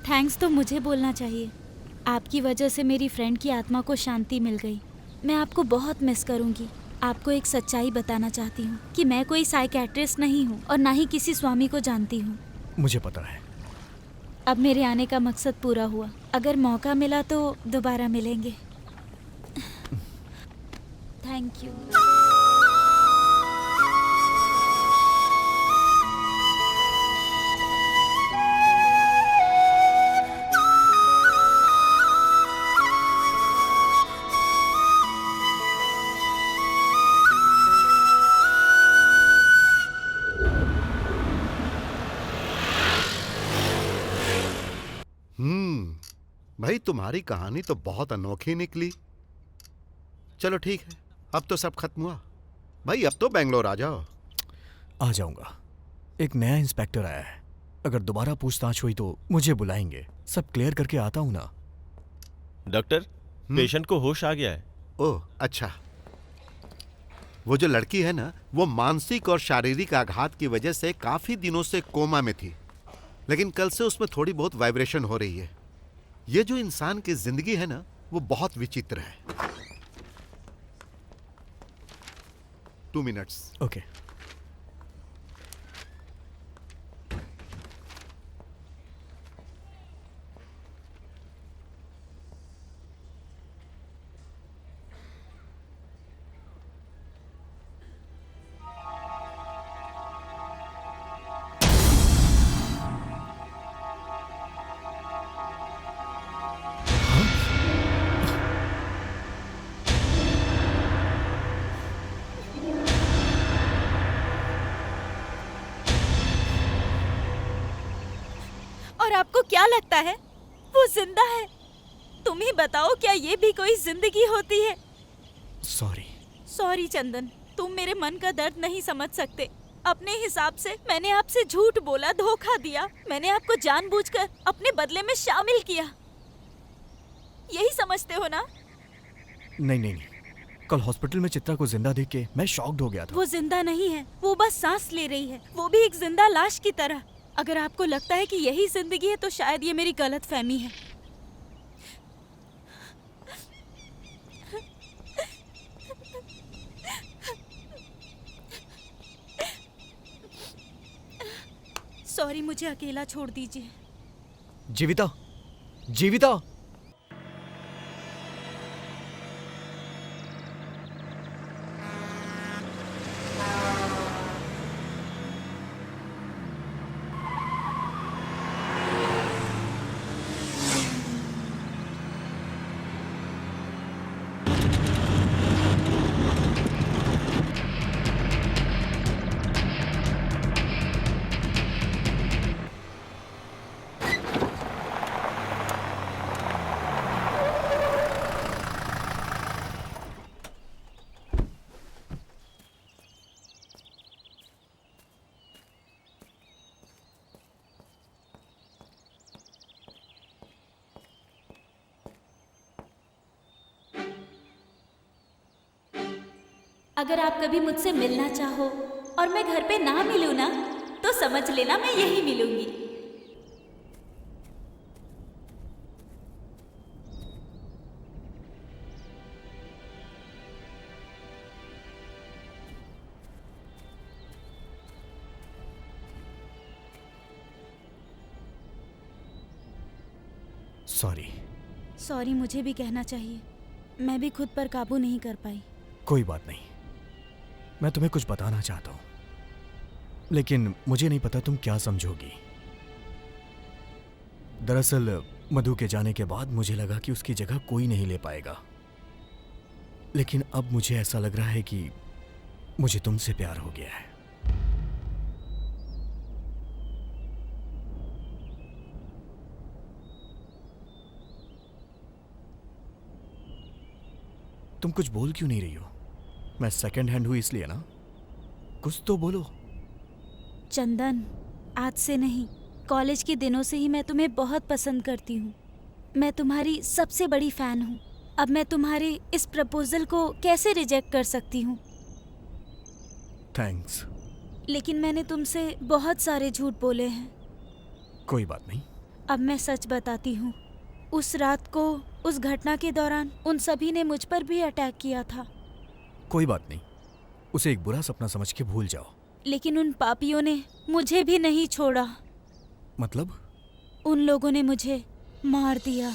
थैंक्स तो मुझे बोलना चाहिए। आपकी वजह से मेरी फ्रेंड की आत्मा को शांति मिल गई। मैं आपको बहुत मिस करूंगी। आपको एक सच्चाई बताना चाहती हूँ कि मैं कोई साइकेट्रिस्ट नहीं हूँ और ना ही किसी स्वामी को जानती हूँ। मुझे पता है। अब मेरे आने का मकसद पूरा हुआ। अगर मौका मिला तो दोबारा मिलेंगे। Thank you. भाई तुम्हारी कहानी तो बहुत अनोखी निकली। चलो ठीक है, अब तो सब खत्म हुआ। भाई अब तो बेंगलोर आ जाओ। आ जाऊंगा। एक नया इंस्पेक्टर आया है, अगर दोबारा पूछताछ हुई तो मुझे बुलाएंगे। सब क्लियर करके आता हूं ना। डॉक्टर, पेशेंट को होश आ गया है। ओह अच्छा। वो जो लड़की है ना, वो मानसिक और शारीरिक आघात की वजह से काफी दिनों से कोमा में थी, लेकिन कल से उसमें थोड़ी बहुत वाइब्रेशन हो रही है। ये जो इंसान की जिंदगी है ना, वो बहुत विचित्र है। 2 मिनट्स। ओके। और आपको क्या लगता है वो जिंदा है? तुम ही बताओ, क्या ये भी कोई जिंदगी होती है? सॉरी। सॉरी चंदन, तुम मेरे मन का दर्द नहीं समझ सकते। अपने हिसाब से मैंने आपसे झूठ बोला, धोखा दिया। मैंने आपको जानबूझकर अपने बदले में शामिल किया। यही समझते हो ना? नहीं नहीं नहीं, कल हॉस्पिटल में चित्रा को जिंदा देख के मैं शॉक्ड हो गया था। वो जिंदा नहीं है, वो बस सांस ले रही है, वो भी एक जिंदा लाश की तरह। अगर आपको लगता है कि यही जिंदगी है तो शायद ये मेरी गलतफहमी है। सॉरी, मुझे अकेला छोड़ दीजिए। जीविता, जीविता। अगर आप कभी मुझसे मिलना चाहो और मैं घर पे ना मिलूं ना, तो समझ लेना मैं यही मिलूंगी। सॉरी। सॉरी मुझे भी कहना चाहिए। मैं भी खुद पर काबू नहीं कर पाई। कोई बात नहीं, मैं तुम्हें कुछ बताना चाहता हूं, लेकिन मुझे नहीं पता तुम क्या समझोगी। दरअसल मधु के जाने के बाद मुझे लगा कि उसकी जगह कोई नहीं ले पाएगा, लेकिन अब मुझे ऐसा लग रहा है कि मुझे तुमसे प्यार हो गया है। तुम कुछ बोल क्यों नहीं रही हो? मैं सेकंड हैंड हूं इसलिए ना? कुछ तो बोलो। चंदन, आज से नहीं, कॉलेज के दिनों से ही मैं तुम्हें बहुत पसंद करती हूँ। मैं तुम्हारी सबसे बड़ी फैन हूँ। अब मैं तुम्हारे इस प्रपोजल को कैसे रिजेक्ट कर सकती हूँ? थैंक्स। लेकिन मैंने तुमसे बहुत सारे झूठ बोले हैं। कोई बात नहीं। अब मैं सच बताती हूँ। उस रात को, उस घटना के दौरान उन सभी ने मुझ पर भी अटैक किया था। कोई बात नहीं, उसे एक बुरा सपना समझ के भूल जाओ। लेकिन उन पापियों ने मुझे भी नहीं छोड़ा। मतलब? उन लोगों ने मुझे मार दिया।